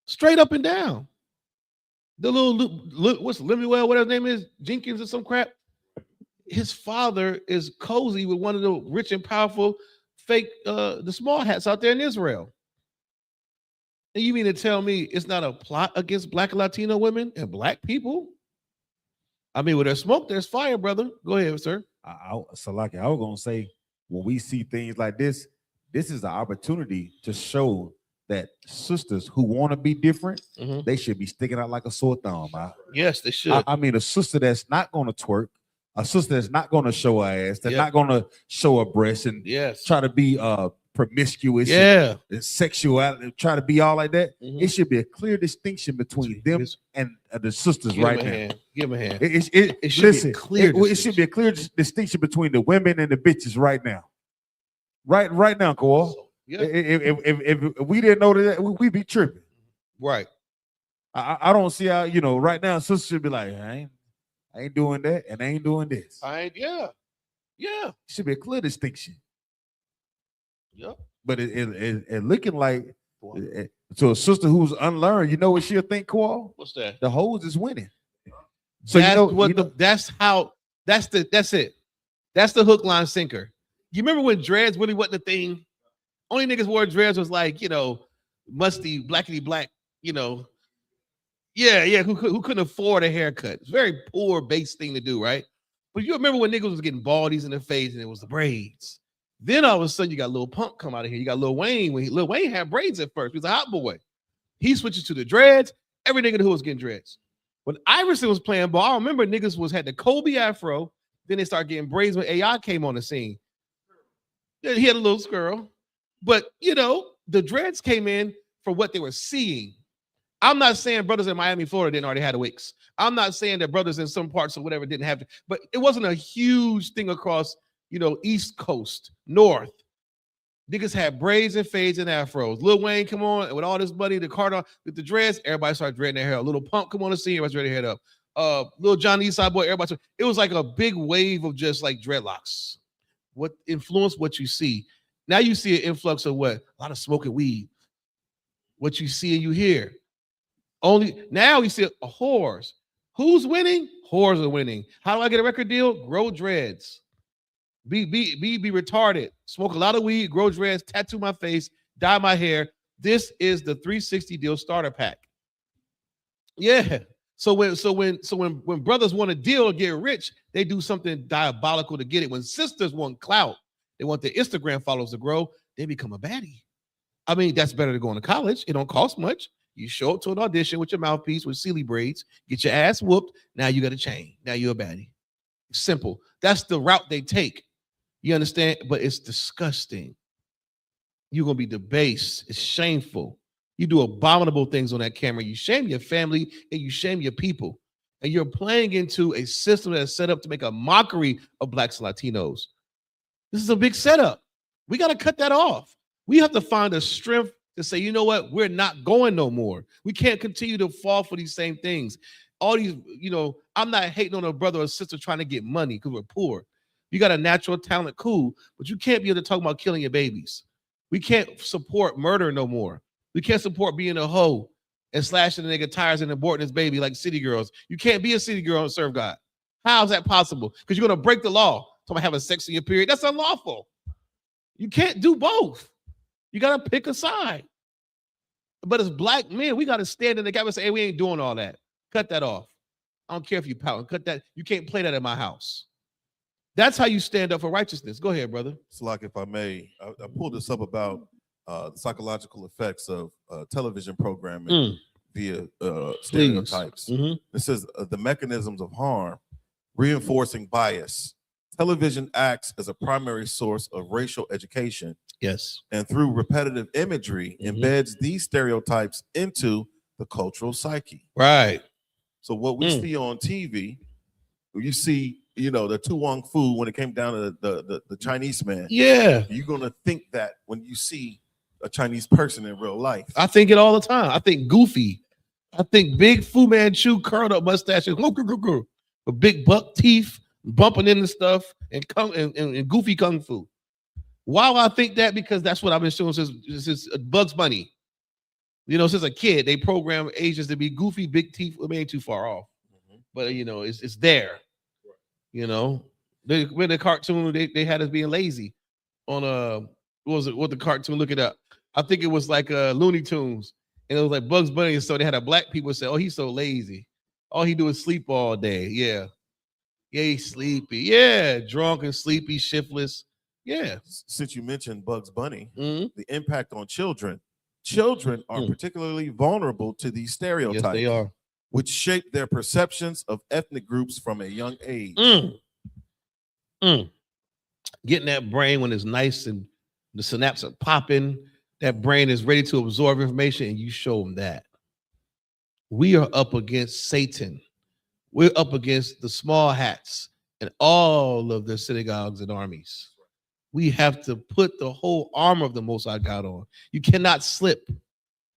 Straight up and down. The what's Lemuel, whatever his name is, Jenkins or some crap. His father is cozy with one of the rich and powerful fake the small hats out there in Israel. And you mean to tell me it's not a plot against black and Latino women and black people? I mean, where there's smoke, there's fire, brother. Go ahead, sir. Salaki, I was gonna say, when we see things like this is an opportunity to show that sisters who want to be different, they should be sticking out like a sore thumb. Yes, they should. I mean, a sister that's not gonna twerk, a sister that's not gonna show her ass, that's not gonna show her breasts and try to be promiscuous, and sexuality, try to be all like that. It should be a clear distinction between them and the sisters right now. Give them a hand. It should be clear. It should be a clear distinction between the women and the bitches right now. Right now, Cole. Yeah. If we didn't know that, we'd be tripping. Right. I don't see how, right now, sisters should be like, I ain't doing that and I ain't doing this. Yeah. It should be a clear distinction. Yep. But it looking like to a sister who's unlearned, you know what she'll think, Koal? What's that? The hoes is winning. So that's it. That's the hook, line, sinker. You remember when dreads really wasn't a thing? Only niggas wore dreads was like, musty, blackity black, who couldn't afford a haircut. It's a very poor base thing to do, right? But you remember when niggas was getting baldies in the face and it was the braids. Then all of a sudden you got Lil Pump come out of here. You got Lil Wayne. Lil Wayne had braids at first. He was a hot boy. He switches to the dreads. Every nigga who was getting dreads. When Iverson was playing ball, I remember niggas had the Kobe afro. Then they started getting braids when AI came on the scene. He had a little squirrel. But, the dreads came in for what they were seeing. I'm not saying brothers in Miami, Florida didn't already have the wigs. I'm not saying that brothers in some parts or whatever didn't have to, but it wasn't a huge thing across, East Coast, North. Niggas had braids and fades and afros. Lil Wayne come on with all this money, the Carter with the dreads, everybody started dreading their hair. Little Pump come on the scene, everybody's dreading their head up. Lil Johnny Eastside Boy, everybody. It was like a big wave of just like dreadlocks. What influenced what you see? Now you see an influx of what? A lot of smoking weed. What you see and you hear. Only now we see whores. Who's winning? Whores are winning. How do I get a record deal? Grow dreads. Be retarded. Smoke a lot of weed, grow dreads, tattoo my face, dye my hair. This is the 360 deal starter pack. Yeah. So when brothers want a deal to get rich, they do something diabolical to get it. When sisters want clout, they want their Instagram followers to grow, they become a baddie. I mean, that's better than going to college. It don't cost much. You show up to an audition with your mouthpiece with silly braids, get your ass whooped. Now you got a chain. Now you're a baddie. Simple. That's the route they take. You understand? But it's disgusting. You're going to be debased. It's shameful. You do abominable things on that camera. You shame your family and you shame your people. And you're playing into a system that is set up to make a mockery of Blacks and Latinos. This is a big setup. We got to cut that off. We have to find a strength to say, you know what? We're not going no more. We can't continue to fall for these same things. All these, I'm not hating on a brother or sister trying to get money because we're poor. You got a natural talent, cool, but you can't be able to talk about killing your babies. We can't support murder no more. We can't support being a hoe and slashing the nigga tires and aborting his baby like city girls. You can't be a city girl and serve God. How is that possible? Because you're going to break the law. Talking about having sex in your period. That's unlawful. You can't do both. You got to pick a side. But as black men, we got to stand in the gap and say, hey, we ain't doing all that. Cut that off. I don't care if you pout. Cut that. You can't play that in my house. That's how you stand up for righteousness. Go ahead, brother. So, like, if I may, I pulled this up about the psychological effects of television programming via stereotypes. It says the mechanisms of harm, reinforcing bias. Television acts as a primary source of racial education. Yes. And through repetitive imagery, embeds these stereotypes into the cultural psyche. Right. So what we see on TV, you see, the Tu Wong Fu when it came down to the Chinese man. Yeah. You're going to think that when you see a Chinese person in real life. I think it all the time. I think Goofy. I think big Fu Manchu curled up mustache with big buck teeth, bumping into stuff, and goofy kung fu. Why do I think that? Because that's what I've been showing since Bugs Bunny. Since a kid, they program Asians to be goofy, big teeth. It ain't too far off, but it's there. When the cartoon they had us being lazy on what the cartoon? Look it up. I think it was like Looney Tunes, and it was like Bugs Bunny. So they had a black people say, "Oh, he's so lazy. All he do is sleep all day." Yeah, he's sleepy. Yeah, drunk and sleepy, shiftless. Yeah. Since you mentioned Bugs Bunny, the impact on children are particularly vulnerable to these stereotypes. Yes, they are. Which shape their perceptions of ethnic groups from a young age. Getting that brain when it's nice and the synapses are popping, that brain is ready to absorb information, and you show them that. We are up against Satan. We're up against the small hats and all of the synagogues and armies. We have to put the whole armor of the Most High God on. You cannot slip.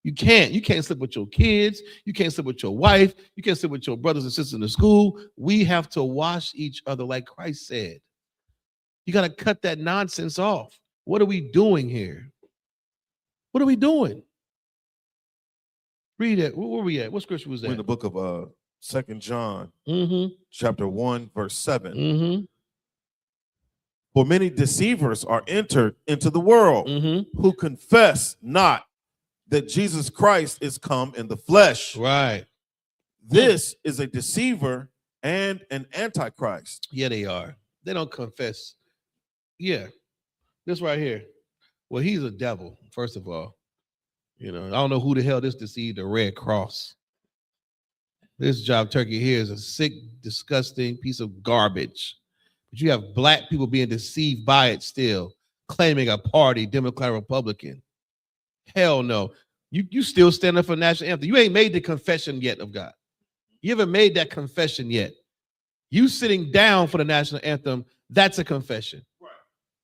You can't slip with your kids. You can't slip with your wife. You can't slip with your brothers and sisters in the school. We have to wash each other like Christ said. You got to cut that nonsense off. What are we doing here? What are we doing? Read it. Where were we at? What scripture was that? We're in the book of 2 John, chapter 1, verse 7. For many deceivers are entered into the world who confess not that Jesus Christ is come in the flesh. Right. This is a deceiver and an antichrist. Yeah, they are. They don't confess. Yeah. This right here. Well, he's a devil, first of all. I don't know who the hell this deceived, the Red Cross. This job turkey here is a sick, disgusting piece of garbage. But you have black people being deceived by it still, claiming a party, Democrat, Republican. Hell no. You still stand up for the national anthem. You ain't made the confession yet of God. You haven't made that confession yet. You sitting down for the national anthem, that's a confession. Right.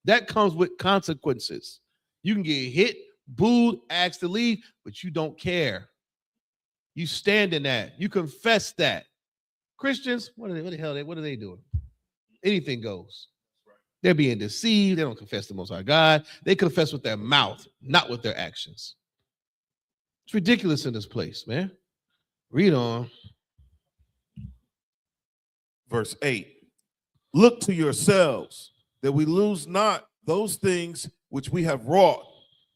That comes with consequences. You can get hit, booed, asked to leave, but you don't care. You stand in that. You confess that. Christians, what are they doing? Anything goes. They're being deceived. They don't confess the Most High God. They confess with their mouth, not with their actions. It's ridiculous in this place, man. Read on. Verse 8. Look to yourselves that we lose not those things which we have wrought,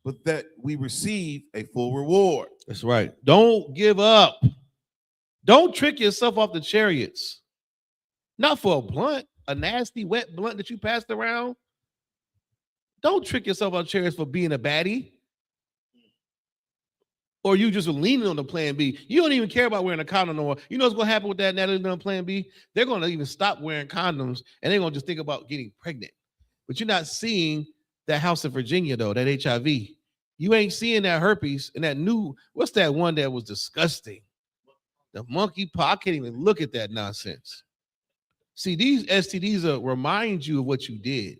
but that we receive a full reward. That's right. Don't give up. Don't trick yourself off the chariots. Not for a blunt, a nasty, wet blunt that you passed around. Don't trick yourself off chariots for being a baddie. Or you just leaning on the plan B. You don't even care about wearing a condom no more. You know what's going to happen with that now they're on plan B? They're going to even stop wearing condoms and they're going to just think about getting pregnant. But you're not seeing that house in Virginia, though, that HIV. You ain't seeing that herpes and that new, what's that one that was disgusting? The monkeypox. I can't even look at that nonsense. See, these STDs remind you of what you did.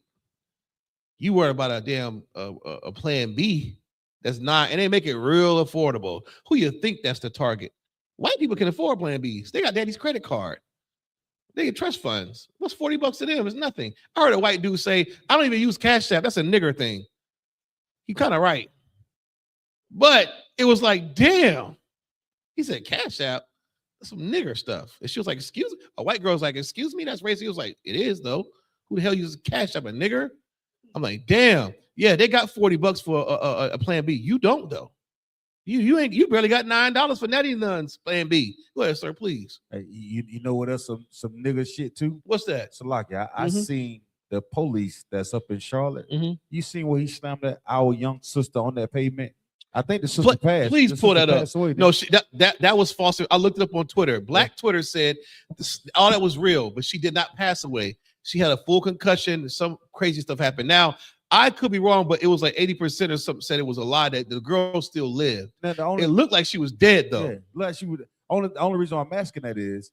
You worry about a damn a plan B. That's not, and they make it real affordable. Who you think that's the target? White people can afford plan Bs. They got daddy's credit card. They get trust funds. What's $40 to them? It's nothing. I heard a white dude say, I don't even use Cash App. That's a nigger thing. He kind of right. But it was like, damn. He said, Cash App? That's some nigger stuff. And she was like, excuse me? A white girl's like, excuse me? That's racist. He was like, it is, though. Who the hell uses Cash App? A nigger? I'm like, damn. Yeah, they got $40 for a plan B. You don't, though. You barely got $9 for Natty Nuns plan B. Go ahead, sir, please. Hey, you know what else some nigga shit too? What's that? So like I seen the police that's up in Charlotte. Mhm. You seen where he slammed our young sister on that pavement? I think the sister passed. Please The pull sister that up. passed away, No, didn't that was false. I looked it up on Twitter. Black Twitter said all that was real, but she did not pass away. She had a full concussion. Some crazy stuff happened. Now, I could be wrong, but it was like 80% or something said it was a lie that the girl still lived. Now, It looked like she was dead, though. yeah, like she would. The only reason I'm asking that is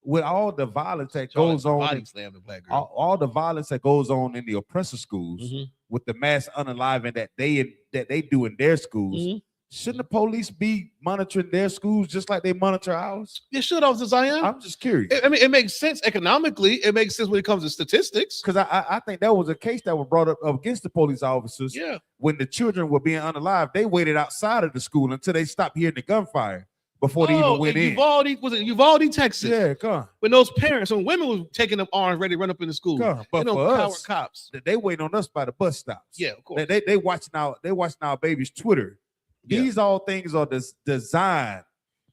with all the violence that goes on, Body slammed the black girl. all the violence that goes on in the oppressor schools, Mhm. with the mass unaliving that they do in their schools. Mhm. Shouldn't the police be monitoring their schools just like they monitor ours? You should, Officer Zion. I'm just curious. I mean, it makes sense economically. It makes sense when it comes to statistics. Because I think that was a case that was brought up against the police officers. Yeah. When the children were being unalive, they waited outside of the school until they stopped hearing the gunfire before they even went in. Uvalde, Texas. Yeah, come on. When those parents and women was taking up arms ready to run up in the school. Come on. But You know, for coward us, cops. they waiting on us by the bus stops. Yeah, of course. They watching our babies' Twitter. Yeah. These all things are designed.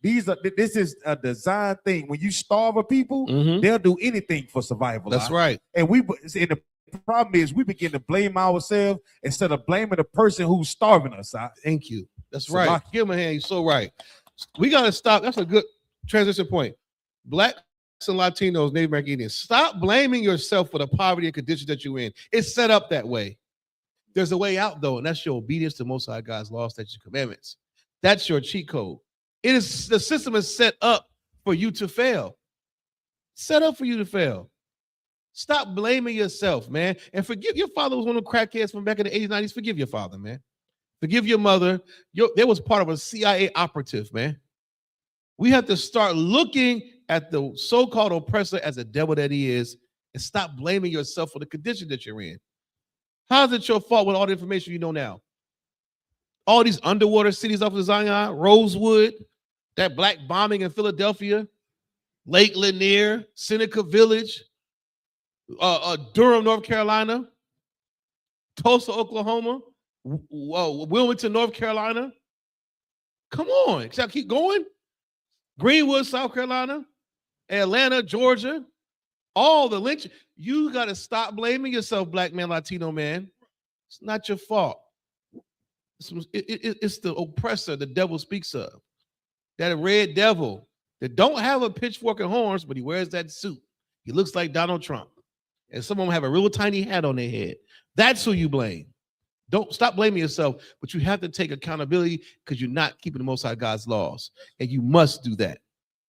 This is a design thing. When you starve a people, Mhm. they'll do anything for survival. That's right. And the problem is we begin to blame ourselves instead of blaming the person who's starving us. Thank you. That's So right. lucky. Give him a hand. You're so right. We got to stop. That's a good transition point. Blacks and Latinos, Native American Indians, stop blaming yourself for the poverty and conditions that you're in. It's set up that way. There's a way out, though, and that's your obedience to Most High God's laws, statutes, and commandments. That's your cheat code. The system is set up for you to fail. Set up for you to fail. Stop blaming yourself, man. And forgive your father was one of the crackheads from back in the 80s, 90s. Forgive your father, man. Forgive your mother. They was part of a CIA operative, man. We have to start looking at the so-called oppressor as a devil that he is and stop blaming yourself for the condition that you're in. How is it your fault with all the information you know now? All these underwater cities off of Zion, Rosewood, that black bombing in Philadelphia, Lake Lanier, Seneca Village, Durham, North Carolina, Tulsa, Oklahoma, Wilmington, North Carolina. Come on, shall I keep going? Greenwood, South Carolina, Atlanta, Georgia, all the lynch. You got to stop blaming yourself, black man, Latino man. It's not your fault. It's the oppressor the devil speaks of. That red devil that don't have a pitchfork and horns, but he wears that suit. He looks like Donald Trump. And some of them have a real tiny hat on their head. That's who you blame. Don't stop blaming yourself, but you have to take accountability because you're not keeping the Most High God's laws. And you must do that.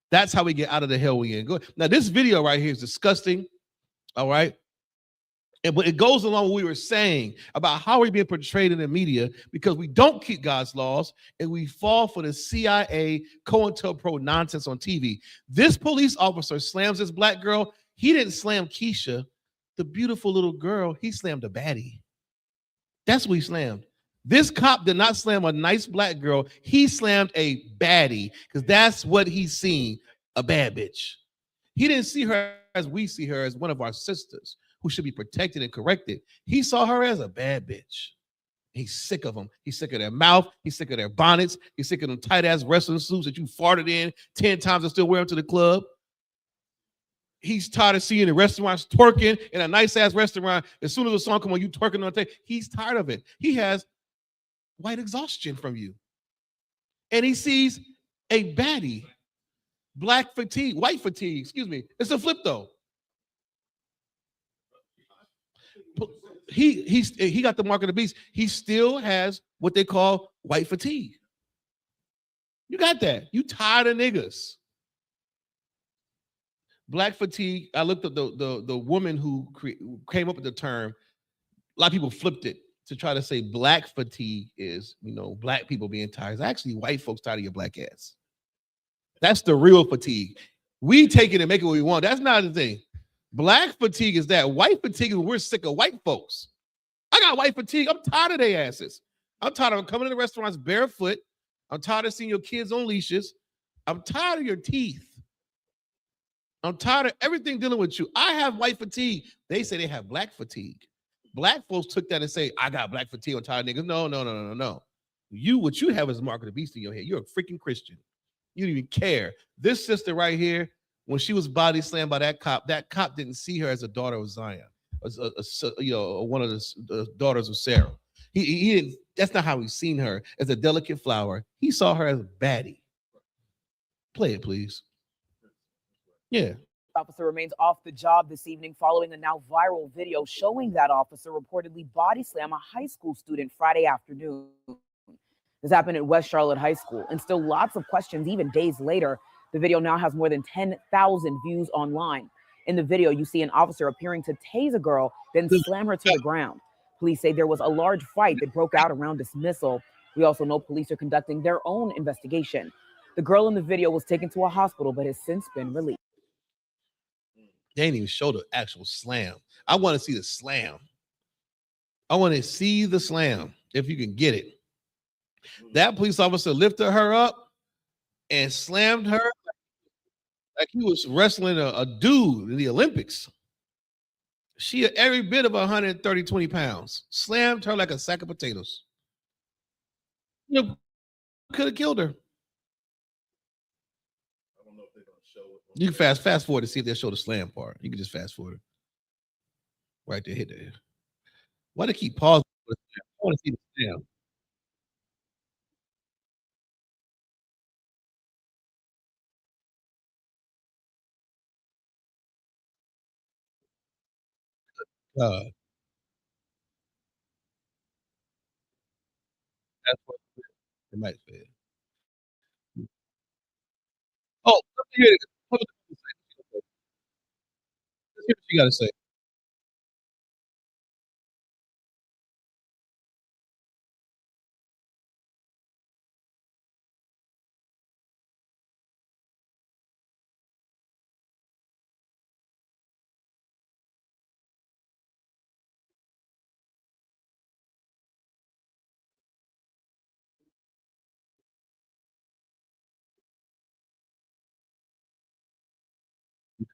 That's how we get out of the hell we in. Now, this video right here is disgusting. All right. But it goes along with what we were saying about how we're being portrayed in the media because we don't keep God's laws and we fall for the CIA COINTELPRO nonsense on TV. This police officer slams this black girl. He didn't slam Keisha, the beautiful little girl. He slammed a baddie. That's what he slammed. This cop did not slam a nice black girl. He slammed a baddie because that's what he's seen, a bad bitch. He didn't see her as we see her, as one of our sisters who should be protected and corrected. He saw her as a bad bitch. He's sick of them. He's sick of their mouth. He's sick of their bonnets. He's sick of them tight-ass wrestling suits that you farted in 10 times and still wear them to the club. He's tired of seeing the restaurants twerking in a nice-ass restaurant. As soon as the song comes on, you twerking on the table. He's tired of it. He has white exhaustion from you. And he sees a baddie, black fatigue, white fatigue, excuse me. It's a flip, though. He got the mark of the beast. He still has what they call white fatigue. You got that. You tired of niggas. Black fatigue. I looked at the woman who came up with the term. A lot of people flipped it to try to say black fatigue is, black people being tired. It's actually white folks tired of your black ass. That's the real fatigue. We take it and make it what we want. That's not the thing. Black fatigue is that. White fatigue is when we're sick of white folks. I got white fatigue. I'm tired of their asses. I'm tired of coming to the restaurants barefoot. I'm tired of seeing your kids on leashes. I'm tired of your teeth. I'm tired of everything dealing with you. I have white fatigue. They say they have black fatigue. Black folks took that and say, I got black fatigue. I'm tired of niggas. No. What you have is the mark of the beast in your head. You're a freaking Christian. You don't even care. This sister right here, when she was body slammed by that cop didn't see her as a daughter of Zion, one of the daughters of Sarah. He didn't. That's not how he's seen her, as a delicate flower. He saw her as a baddie. Play it, please. Yeah. Officer remains off the job this evening following a now viral video showing that officer reportedly body slam a high school student Friday afternoon. This happened at West Charlotte High School, and still lots of questions even days later. The video now has more than 10,000 views online. In the video, you see an officer appearing to tase a girl, then slam her to the ground. Police say there was a large fight that broke out around dismissal. We also know police are conducting their own investigation. The girl in the video was taken to a hospital, but has since been released. They didn't even show the actual slam. I want to see the slam. I want to see the slam, if you can get it. That police officer lifted her up and slammed her like he was wrestling a dude in the Olympics. She every bit of 120 pounds. Slammed her like a sack of potatoes. Could have killed her. I don't know if they're going to show it. You can fast forward to see if they show the slam part. You can just fast forward. Right there, hit there. Why they keep pausing? I want to see the slam. God. That's what it might say. Oh, let me hear it. Let's hear what you got to say.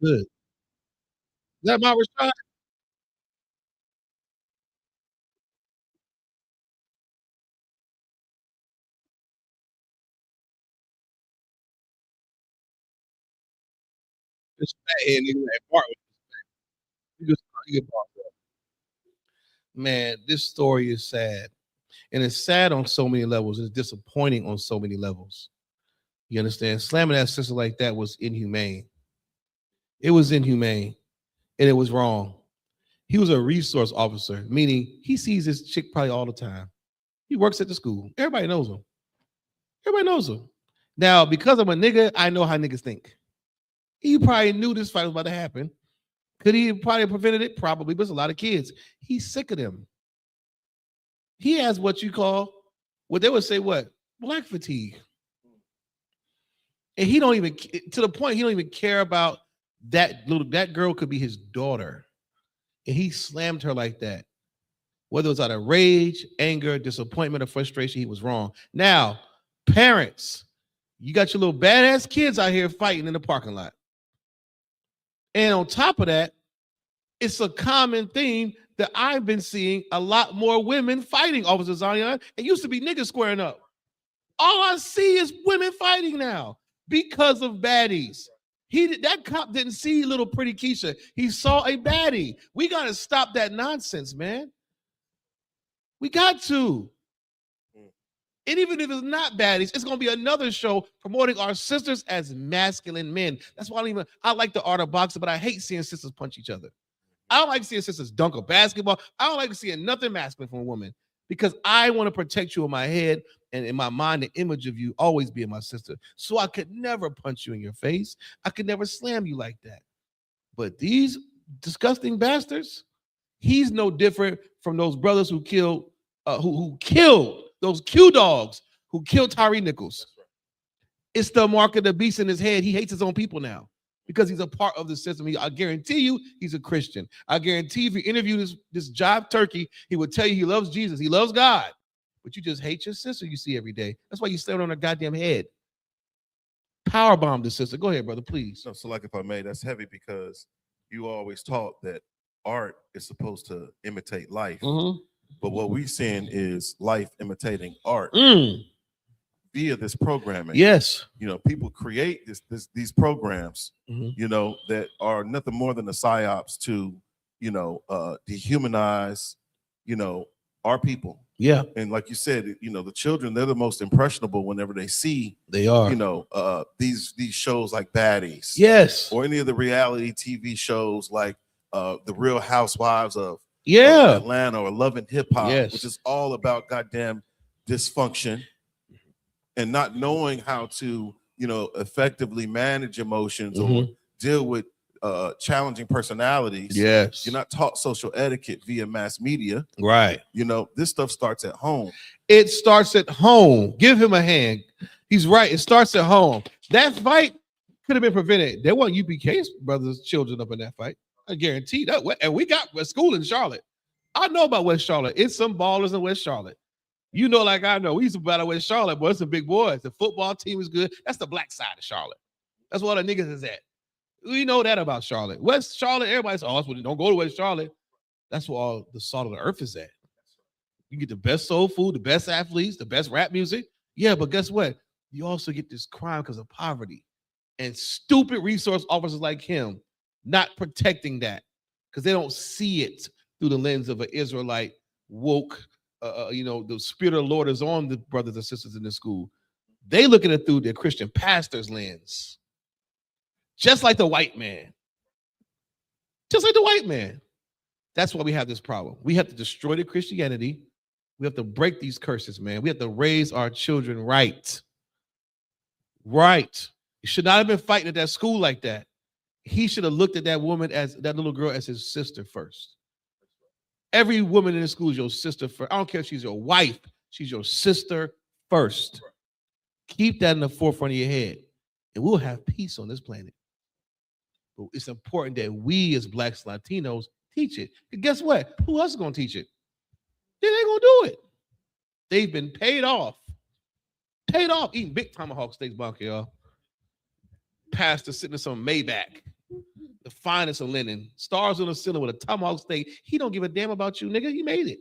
Good. Is that my Rashad? This fat head nigga at Bart. You get Bart. Man, this story is sad. And it's sad on so many levels. It's disappointing on so many levels. You understand? Slamming that sister like that was inhumane. It was inhumane. And it was wrong. He was a resource officer, meaning he sees this chick probably all the time. He works at the school. Everybody knows him. Everybody knows him. Now, because I'm a nigga, I know how niggas think. He probably knew this fight was about to happen. Could he have probably prevented it? Probably, but it's a lot of kids. He's sick of them. He has what you call, what they would say, what? Black fatigue. And he don't even, to the point, he don't even care about that girl could be his daughter. And he slammed her like that. Whether it was out of rage, anger, disappointment, or frustration, he was wrong. Now, parents, you got your little badass kids out here fighting in the parking lot. And on top of that, it's a common theme that I've been seeing a lot more women fighting, Officer Zion. It used to be niggas squaring up. All I see is women fighting now because of baddies. That cop didn't see little pretty Keisha. He saw a baddie. We got to stop that nonsense, man. We got to. And even if it's not baddies, it's going to be another show promoting our sisters as masculine men. That's why I like the art of boxing, but I hate seeing sisters punch each other. I don't like seeing sisters dunk a basketball. I don't like seeing nothing masculine from a woman because I want to protect you in my head and in my mind, the image of you always being my sister. So I could never punch you in your face. I could never slam you like that. But these disgusting bastards, he's no different from those brothers who killed those Q dogs who killed Tyree Nichols. It's the mark of the beast in his head. He hates his own people now because he's a part of the system. I guarantee you he's a Christian. I guarantee if you interview this jive turkey, he would tell you he loves Jesus. He loves God. But you just hate your sister you see every day. That's why you stand on her goddamn head. Powerbomb the sister. Go ahead, brother, please. So like if I may, that's heavy because you always taught that art is supposed to imitate life. Mm-hmm. But what we're seeing is life imitating art via this programming. Yes. You know, people create these programs, you know, that are nothing more than the psyops to, you know, dehumanize, you know, our people. Yeah. And like you said, you know, the children, they're the most impressionable whenever they see, you know, these shows like Baddies. Yes. Or any of the reality TV shows like The Real Housewives of Atlanta or Love and Hip Hop, which is all about goddamn dysfunction and not knowing how to, you know, effectively manage emotions or deal with challenging personalities. Yes. You're not taught social etiquette via mass media. Right. You know, this stuff starts at home. It starts at home. Give him a hand. He's right. It starts at home. That fight could have been prevented. There weren't UPK's brothers, children up in that fight. I guarantee that. And we got a school in Charlotte. I know about West Charlotte. It's some ballers in West Charlotte. You know, like I know. We used to battle West Charlotte, but it's some big boys. The football team is good. That's the black side of Charlotte. That's where the niggas is at. We know that about Charlotte. West Charlotte, everybody's don't go to West Charlotte. That's where all the salt of the earth is at. You get the best soul food, the best athletes, the best rap music. Yeah, but guess what? You also get this crime because of poverty and stupid resource officers like him not protecting that because they don't see it through the lens of an Israelite woke, you know, the spirit of the Lord is on the brothers and sisters in the school. They look at it through their Christian pastor's lens. Just like the white man. Just like the white man. That's why we have this problem. We have to destroy the Christianity. We have to break these curses, man. We have to raise our children right. Right. He should not have been fighting at that school like that. He should have looked at that woman, as that little girl, as his sister first. Every woman in the school is your sister first. I don't care if she's your wife. She's your sister first. Keep that in the forefront of your head, and we'll have peace on this planet. But it's important that we as Blacks, Latinos, teach it. And guess what? Who else is going to teach it? They ain't going to do it. They've been paid off. Paid off eating big tomahawk steaks, bunker, y'all. Pastor sitting in some Maybach, the finest of linen, stars on the ceiling with a tomahawk steak. He don't give a damn about you, nigga. He made it.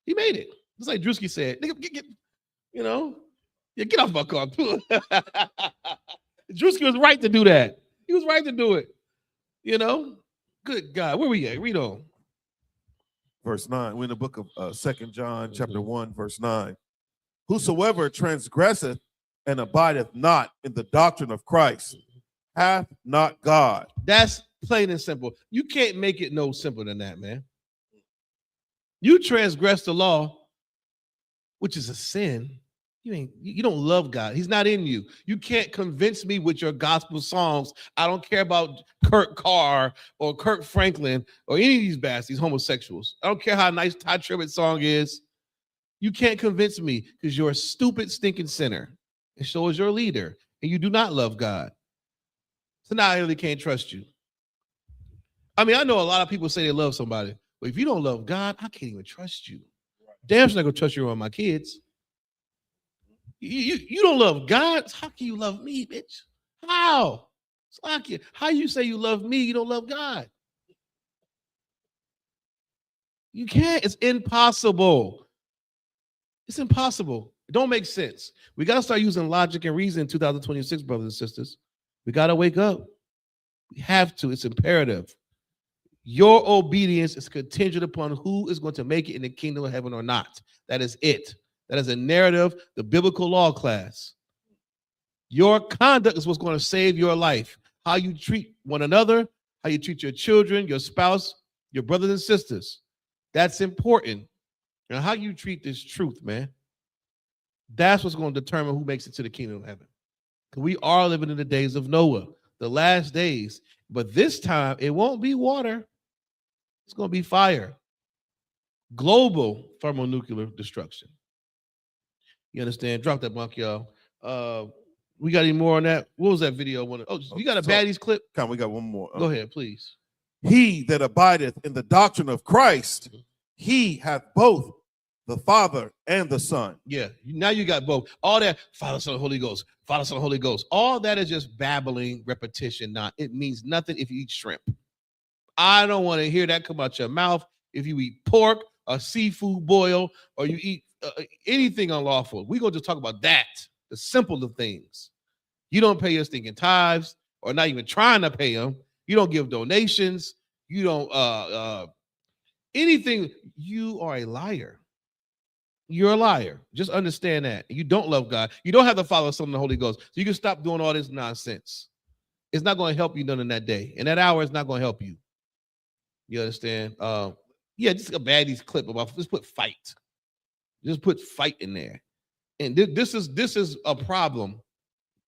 He made it. Just like Drewski said, nigga, get you know, yeah, get off my car. Drewski was right to do that. He was right to do it. You know? Good God. Where we at? Read on. Verse 9. We're in the book of 2 John, chapter 1, verse 9. Whosoever transgresseth and abideth not in the doctrine of Christ hath not God. That's plain and simple. You can't make it no simpler than that, man. You transgress the law, which is a sin. You don't love God. He's not in you. You can't convince me with your gospel songs. I don't care about Kurt Carr or Kirk Franklin or any of these bastards, these homosexuals. I don't care how nice Ty Tribbett's song is. You can't convince me because you're a stupid, stinking sinner. And so is your leader. And you do not love God. So now I really can't trust you. I mean, I know a lot of people say they love somebody. But if you don't love God, I can't even trust you. Damn, sure not gonna trust you around my kids. You don't love God. How can you love me, bitch? How? How you say you love me? You don't love God. You can't. It's impossible. It's impossible. It don't make sense. We got to start using logic and reason in 2026, brothers and sisters. We got to wake up. We have to. It's imperative. Your obedience is contingent upon who is going to make it in the kingdom of heaven or not. That is it. That is a narrative, the biblical law class. Your conduct is what's going to save your life. How you treat one another, how you treat your children, your spouse, your brothers and sisters. That's important. And how you treat this truth, man. That's what's going to determine who makes it to the kingdom of heaven. Because we are living in the days of Noah, the last days. But this time, it won't be water. It's going to be fire. Global thermonuclear destruction. You understand? Drop that mark, y'all. We got any more on that? What was that video? Oh, you got a baddies clip? Come, we got one more. Go ahead, please. He that abideth in the doctrine of Christ, he hath both the Father and the Son. Yeah, now you got both. All that, Father, Son, Holy Ghost, Father, Son, Holy Ghost. All that is just babbling, repetition. It means nothing if you eat shrimp. I don't want to hear that come out your mouth if you eat pork, a seafood boil, or you eat anything unlawful. We're going to just talk about that, the simple of things. You don't pay your stinking tithes, or not even trying to pay them. You don't give donations. You don't anything. You are a liar. You're a liar. Just understand that. You don't love God. You don't have to follow some of the Holy Ghost. So you can stop doing all this nonsense. It's not going to help you none in that day. In that hour, it's not going to help you. You understand? Yeah, just a baddies clip about, just put fight. Just put fight in there. And this is a problem.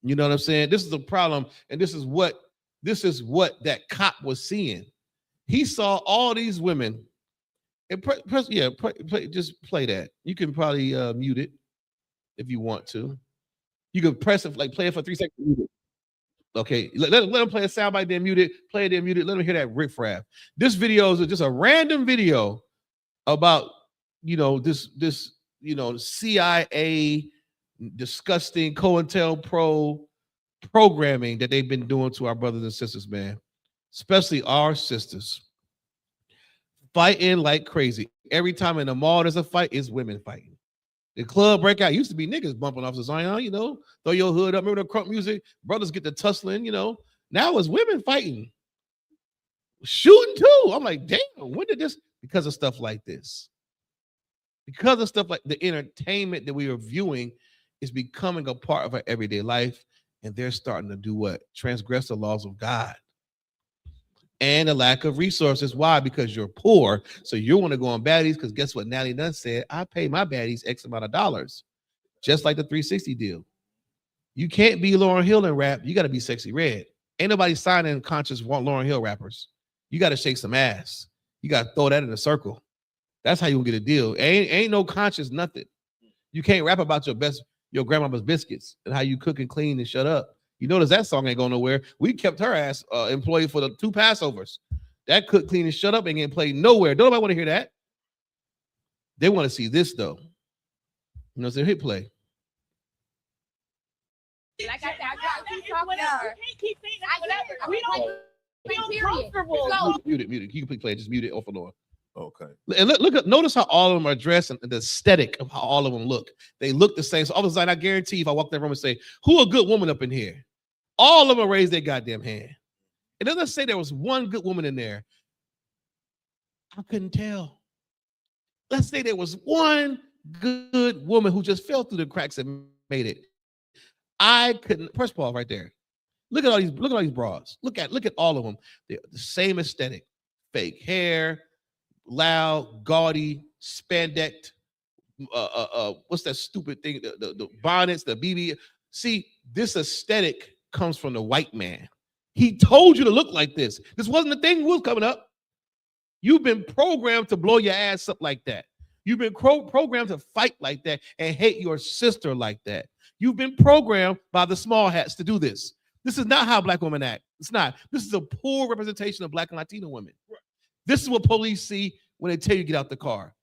You know what I'm saying? This is a problem. And this is what that cop was seeing. He saw all these women. And just play that. You can probably mute it if you want to. You can press it, like play it for 3 seconds. Mute it. Okay, let them play a soundbite, then mute it. Play it, then mute it. Let them hear that riffraff. This video is just a random video about this CIA disgusting COINTELPRO programming that they've been doing to our brothers and sisters, man, especially our sisters. Fighting like crazy. Every time in the mall there's a fight, it's women fighting. The club breakout used to be niggas bumping off the Zion, throw your hood up. Remember the crunk music? Brothers get the tussling, Now it's women fighting. Shooting too. I'm like, damn, when did this? Because of stuff like this. Because of stuff like the entertainment that we are viewing is becoming a part of our everyday life. And they're starting to do what? Transgress the laws of God. And a lack of resources. Why? Because you're poor. So you want to go on baddies because guess what Natalie Dunn said? I pay my baddies X amount of dollars. Just like the 360 deal. You can't be Lauryn Hill and rap. You got to be Sexy Red. Ain't nobody signing conscious Lauryn Hill rappers. You got to shake some ass. You got to throw that in a circle. That's how you get a deal. Ain't no conscious nothing. You can't rap about your grandmama's biscuits and how you cook and clean and shut up. You notice that song ain't going nowhere. We kept her ass employed for the 2 Passovers. That cook, clean, and shut up ain't getting played nowhere. Don't nobody want to hear that. They want to see this though. It's a hit play. Like I said, I got to keep talking to her. Keep saying that. We don't feel comfortable. Mute it. You can play it. Just mute it off and on. Okay. And notice how all of them are dressed and the aesthetic of how all of them look. They look the same. So all of a sudden, I guarantee if I walk in that room and say, who a good woman up in here? All of them raise their goddamn hand. And then let's say there was one good woman in there. I couldn't tell. Let's say there was one good woman who just fell through the cracks and made it. I couldn't. Press pause right there. Look at all these bras. Look at all of them. They're the same aesthetic. Fake hair, loud, gaudy, spandex. What's that stupid thing? The bonnets, the BB. See, this aesthetic comes from the white man. He told you to look like this. This wasn't the thing that was coming up. You've been programmed to blow your ass up like that. You've been programmed to fight like that and hate your sister like that. You've been programmed by the small hats to do this. This is not how black women act. It's not. This is a poor representation of black and Latino women. This is what police see when they tell you to get out the car.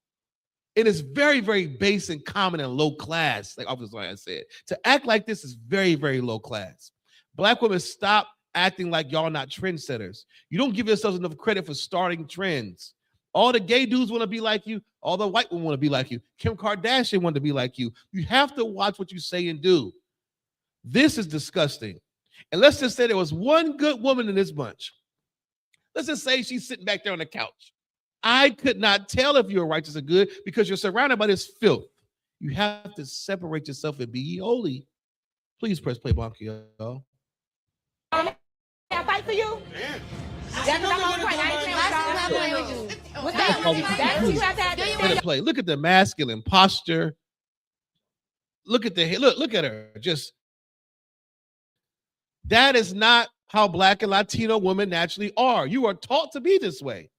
It is very, very base and common and low class, like Officer Zion said. To act like this is very, very low class. Black women, stop acting like y'all not trendsetters. You don't give yourselves enough credit for starting trends. All the gay dudes want to be like you. All the white women want to be like you. Kim Kardashian wanted to be like you. You have to watch what you say and do. This is disgusting. And let's just say there was one good woman in this bunch. Let's just say she's sitting back there on the couch. I could not tell if you're righteous or good because you're surrounded by this filth. You have to separate yourself and be ye holy. Please press play, Bonky, y'all. I fight for you. That's what I'm on point. I ain't playing with you. What's that? That's what you have to have. Let it play. Look at the masculine posture. Look at the look at her. Just that is not how Black and Latino women naturally are. You are taught to be this way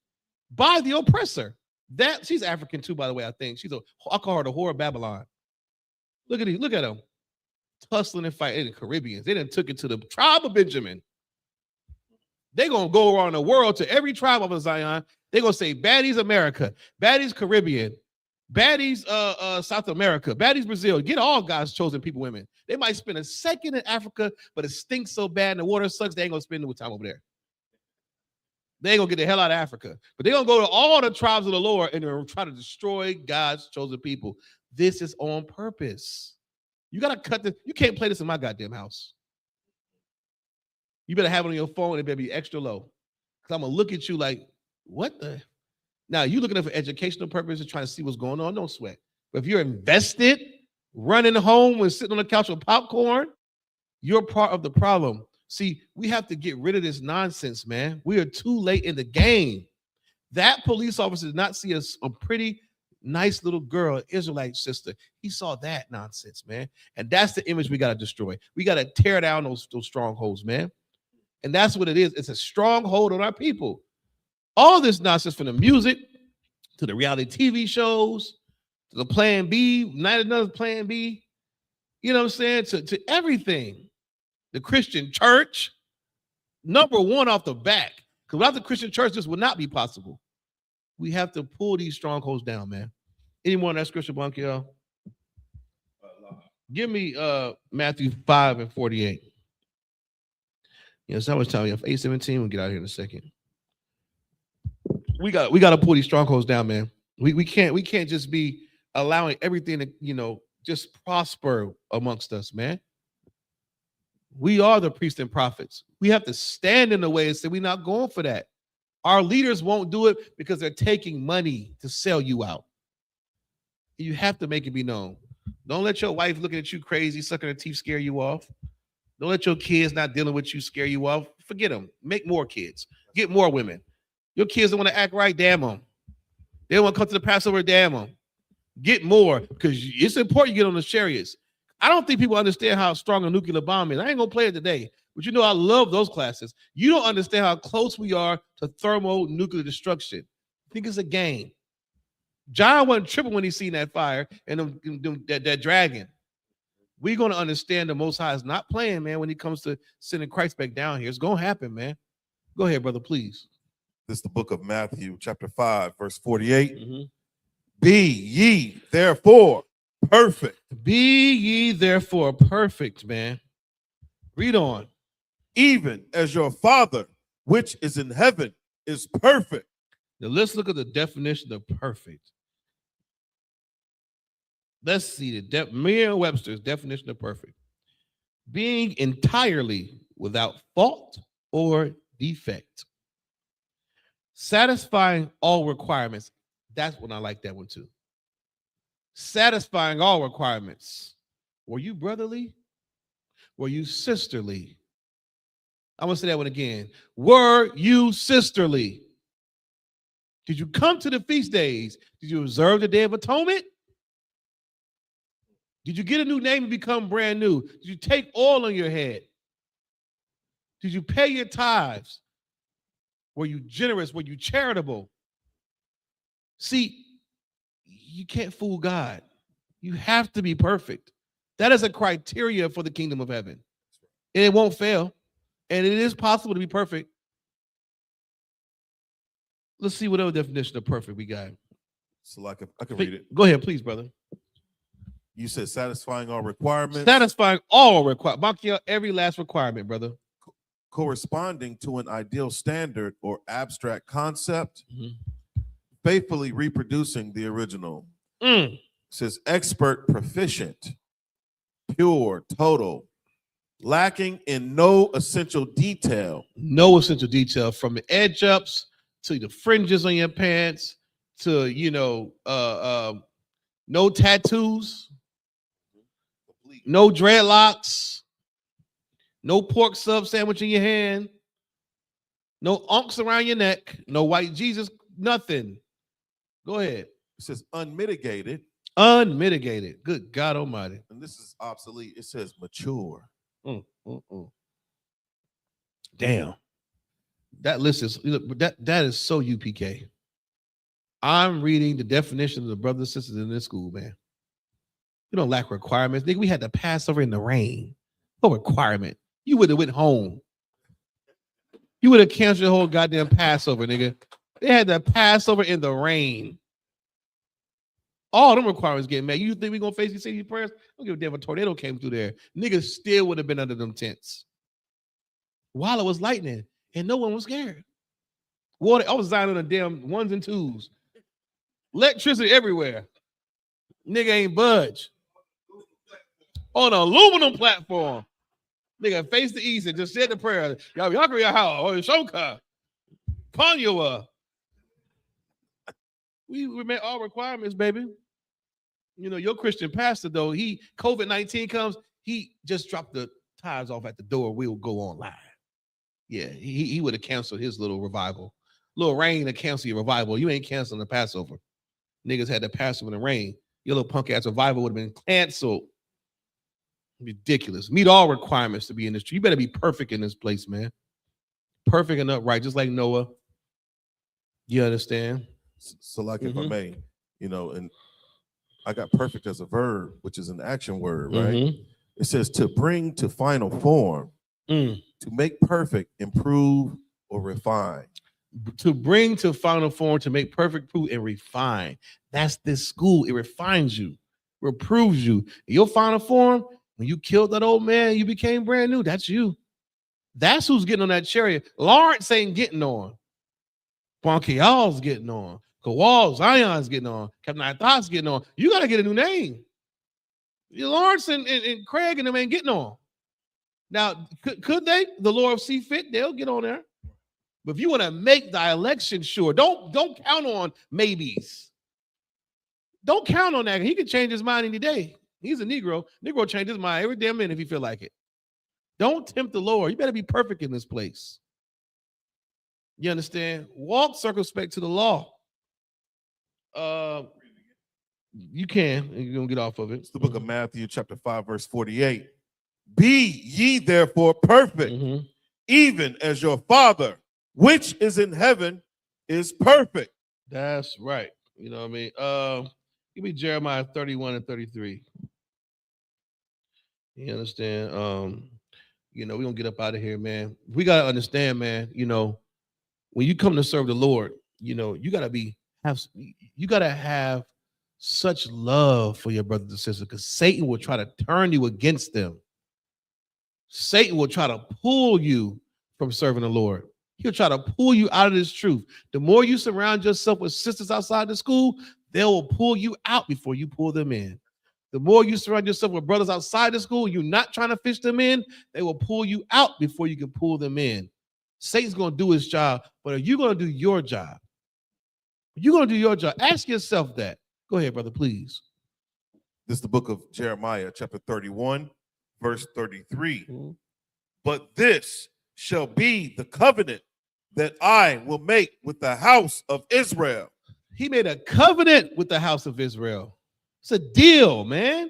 by the oppressor. That she's African too, by the way. I think I call her the whore of Babylon. Look at these. Look at them tussling and fighting. The Caribbeans. They done took it to the tribe of Benjamin. They're gonna go around the world to every tribe of Zion. They're gonna say baddies America, baddies Caribbean, baddies South America, baddies Brazil. Get all God's chosen people, women. They might spend a second in Africa, but it stinks so bad and the water sucks, they ain't gonna spend no time over there. They ain't gonna get the hell out of Africa. But they're gonna go to all the tribes of the Lord and they're gonna try to destroy God's chosen people. This is on purpose. You gotta cut this. You can't play this in my goddamn house. You better have it on your phone and it better be extra low. Because I'm gonna look at you like, what the? Now you looking at it for educational purposes, trying to see what's going on, don't sweat. But if you're invested, running home and sitting on the couch with popcorn, you're part of the problem. See, we have to get rid of this nonsense, man. We are too late in the game. That police officer did not see a pretty, nice little girl, Israelite sister. He saw that nonsense, man. And that's the image we got to destroy. We got to tear down those strongholds, man. And that's what it is. It's a stronghold on our people. All this nonsense, from the music to the reality TV shows to the Plan B, not another Plan B, you know what I'm saying? To everything. The Christian church, number one off the back. Because without the Christian church, this would not be possible. We have to pull these strongholds down, man. Any more on that scripture, Bonky, y'all? Give me Matthew 5:48. Yes, I was telling you, 8:17, we'll get out of here in a second. We got to pull these strongholds down, man. We can't just be allowing everything to, just prosper amongst us, man. We are the priests and prophets. We have to stand in the way and say we're not going for that. Our leaders won't do it because they're taking money to sell you out. You have to make it be known. Don't let your wife looking at you crazy, sucking her teeth, scare you off. Don't let your kids not dealing with you scare you off. Forget them. Make more kids. Get more women. Your kids don't want to act right, damn them. They don't want to come to the Passover, damn them. Get more, because it's important you get on the chariots. I don't think people understand how strong a nuclear bomb is. I ain't going to play it today, but I love those classes. You don't understand how close we are to thermonuclear destruction. I think it's a game. John wasn't tripping when he seen that fire and that dragon. We're going to understand the Most High is not playing, man, when it comes to sending Christ back down here. It's going to happen, man. Go ahead, brother, please. This is the book of Matthew, chapter 5, verse 48. Mm-hmm. Be ye therefore perfect. Be ye therefore perfect, man. Read on. Even as your Father, which is in heaven, is perfect. Now let's look at the definition of perfect. Let's see the Merriam-Webster's definition of perfect. Being entirely without fault or defect. Satisfying all requirements. That's when I like that one too. Satisfying all requirements. Were you brotherly? Were you sisterly? I'm going to say that one again. Were you sisterly? Did you come to the feast days? Did you observe the Day of Atonement? Did you get a new name and become brand new? Did you take oil on your head? Did you pay your tithes? Were you generous? Were you charitable? See, you can't fool God. You have to be perfect. That is a criteria for the kingdom of heaven. And it won't fail. And it is possible to be perfect. Let's see what other definition of perfect we got. So like I can read it. Go ahead, please, brother. You said satisfying all requirements. Satisfying all requirements. Every last requirement, brother. Corresponding to an ideal standard or abstract concept. Faithfully reproducing the original. It says expert, proficient, pure, total, lacking in no essential detail. No essential detail, from the edge ups to the fringes on your pants to, no tattoos, no dreadlocks, no pork sub sandwich in your hand, no unks around your neck, no white Jesus, nothing. Go ahead. It says unmitigated. Unmitigated. Good God Almighty. And this is obsolete. It says mature. Damn. That list is that is so UPK. I'm reading the definition of the brothers and sisters in this school, man. You don't lack requirements. Nigga, we had the Passover in the rain. No requirement. You would have went home. You would have canceled the whole goddamn Passover, nigga. They had the Passover in the rain. All them requirements getting mad. You think we gonna face these city prayers? I don't give a damn if a tornado came through there. Niggas still would have been under them tents. While it was lightning and no one was scared. Water, I was signing on the damn ones and twos. Electricity everywhere. Nigga ain't budge. On an aluminum platform. Nigga face the east and just said the prayer. Y'all Yahawashi or Shoka. Panyua. We met all requirements, baby. You know, your Christian pastor, though, COVID-19 comes, he just dropped the tires off at the door. We'll go online. Yeah, he would have canceled his little revival. Little rain to cancel your revival. You ain't canceling the Passover. Niggas had the Passover in the rain. Your little punk ass revival would have been canceled. Ridiculous. Meet all requirements to be in this tree. You better be perfect in this place, man. Perfect and upright, just like Noah. You understand? So like if I may, and I got perfect as a verb, which is an action word, right? It says to bring to final form, to make perfect, improve, or refine. To bring to final form, to make perfect, prove, and refine. That's this school. It refines you, reproves you. In your final form, when you killed that old man, you became brand new. That's you. That's who's getting on that chariot. Lawrence ain't getting on. Bonkial's getting on. Kowal, Zion's getting on. Captain I.S.U.P.K's getting on. You got to get a new name. Lawrence and Craig and them ain't getting on. Now, could they? The Lord see fit, they'll get on there. But if you want to make the election sure, don't count on maybes. Don't count on that. He can change his mind any day. He's a Negro. Negro change his mind every damn minute if he feel like it. Don't tempt the Lord. You better be perfect in this place. You understand? Walk circumspect to the law. You can. You're going to get off of it. It's the book of Matthew, chapter 5, verse 48. Be ye therefore perfect, even as your Father, which is in heaven, is perfect. That's right. You know what I mean? Give me Jeremiah 31 and 33. You understand? We're going to get up out of here, man. We got to understand, man, when you come to serve the Lord, you got to have such love for your brothers and sisters, because Satan will try to turn you against them. Satan will try to pull you from serving the Lord. He'll try to pull you out of this truth. The more you surround yourself with sisters outside the school, they will pull you out before you pull them in. The more you surround yourself with brothers outside the school, you're not trying to fish them in, they will pull you out before you can pull them in. Satan's going to do his job, but are you going to do your job? You're going to do your job. Ask yourself that. Go ahead, brother, please. This is the book of Jeremiah, chapter 31, verse 33. But this shall be the covenant that I will make with the house of Israel. He made a covenant with the house of Israel. It's a deal, man.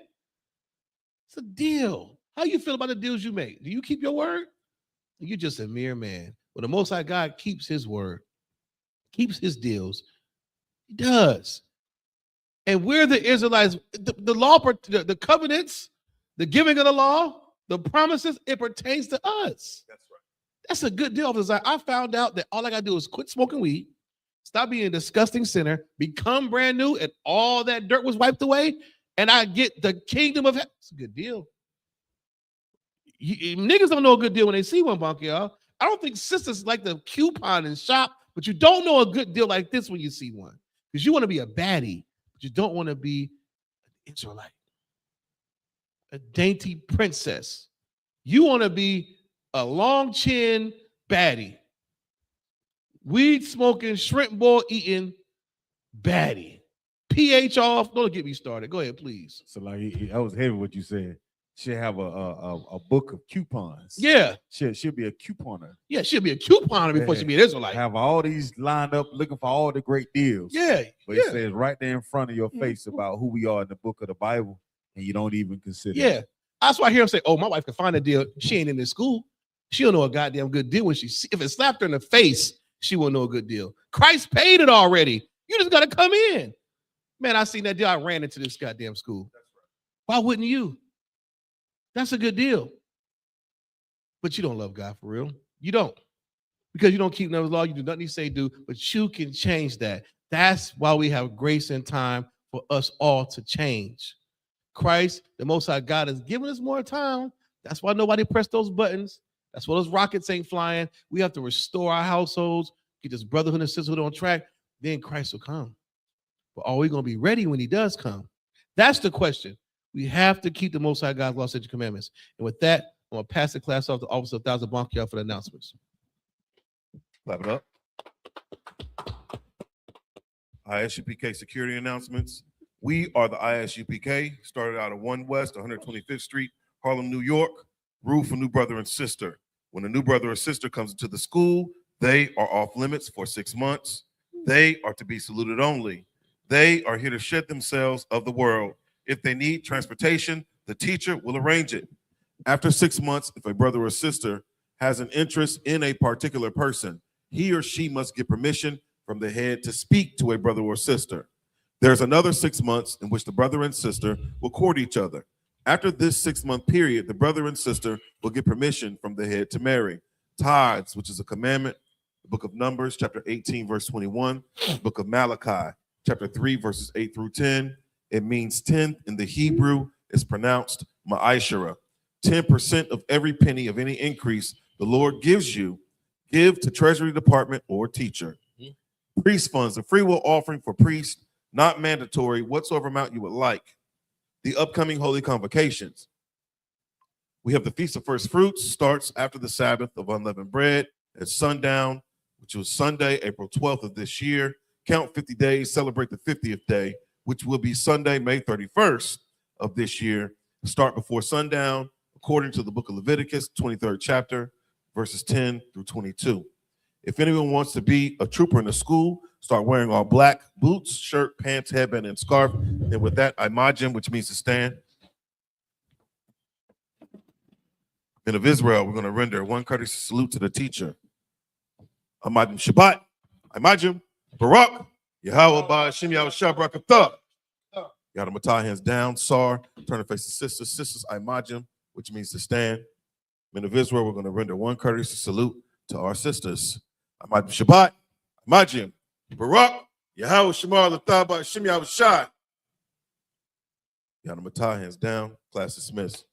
It's a deal. How you feel about the deals you make? Do you keep your word? You're just a mere man. Well, the Most High God keeps his word, keeps his deals. He does. And we're the Israelites. The law, the covenants, the giving of the law, the promises, it pertains to us. That's right. That's a good deal. I found out that all I got to do is quit smoking weed, Stop being a disgusting sinner. Become brand new, and all that dirt was wiped away. And I get the kingdom of heaven. It's a good deal. Niggas don't know a good deal when they see one, Bonk, y'all. I don't think sisters like the coupon and shop, but you don't know a good deal like this when you see one. Because you want to be a baddie, but you don't want to be an Israelite, a dainty princess. You want to be a long chin baddie, weed smoking, shrimp boil eating baddie. pH off. Don't get me started. Go ahead, please. So like that was heavy what you said. She'll have a book of coupons. Yeah. She'll be a couponer. Yeah, she'll be a couponer before she be an Israelite. Have all these lined up looking for all the great deals. Yeah. But it says right there in front of your face about who we are in the book of the Bible, and you don't even consider Yeah. it. That's why I hear him say, oh, my wife can find a deal. She ain't in this school. She don't know a goddamn good deal when she see. If it slapped her in the face, she won't know a good deal. Christ paid it already. You just got to come in. Man, I seen that deal. I ran into this goddamn school. Why wouldn't you? That's a good deal. But you don't love God for real. You don't. Because you don't keep none of the law. You do nothing he say do, but you can change that. That's why we have grace and time for us all to change. Christ, the Most High God, has given us more time. That's why nobody pressed those buttons. That's why those rockets ain't flying. We have to restore our households, get this brotherhood and sisterhood on track. Then Christ will come. But are we going to be ready when he does come? That's the question. We have to keep the Most High God's law, statutes, and commandments. And with that, I'm going to pass the class off to Officer 1000 Bonkiel for the announcements. Clap it up. I.S.U.P.K security announcements. We are the I.S.U.P.K, started out of 1 West, 125th Street, Harlem, New York. Rule for new brother and sister. When a new brother or sister comes into the school, they are off limits for 6 months. They are to be saluted only. They are here to shed themselves of the world. If they need transportation, the teacher will arrange it. After 6 months, if a brother or sister has an interest in a particular person, he or she must get permission from the head to speak to a brother or sister. There's another 6 months in which the brother and sister will court each other. After this 6-month period, the brother and sister will get permission from the head to marry. Tithes, which is a commandment, the book of Numbers, chapter 18, verse 21, the book of Malachi, chapter 3, verses 8 through 10. It means 10th in the Hebrew is pronounced ma'ashara. 10% of every penny of any increase the Lord gives you, give to Treasury Department or teacher. Priest funds, a free will offering for priests, not mandatory, whatsoever amount you would like. The upcoming holy convocations. We have the Feast of First Fruits, starts after the Sabbath of unleavened bread at sundown, which was Sunday, April 12th of this year. Count 50 days, celebrate the 50th day, which will be Sunday, May 31st of this year. Start before sundown, according to the book of Leviticus, 23rd chapter, verses 10 through 22. If anyone wants to be a trooper in the school, start wearing all black, boots, shirt, pants, headband, and scarf. And with that, imagine, which means to stand. Men of Israel, we're going to render one courteous salute to the teacher. Imagine Shabbat, imagine Barak, Yahweh Ba Shem Yahweh Shabrakatah. Got them tie hands down, Sar, turn to face the sisters. Sisters, imagine, which means to stand. Men of Israel, we're going to render one courteous salute to our sisters. Imagine Shabbat, imagine Barak, Yahweh Shemar Lataba Shem Yahweh Shai. Got them tie hands down, class dismissed.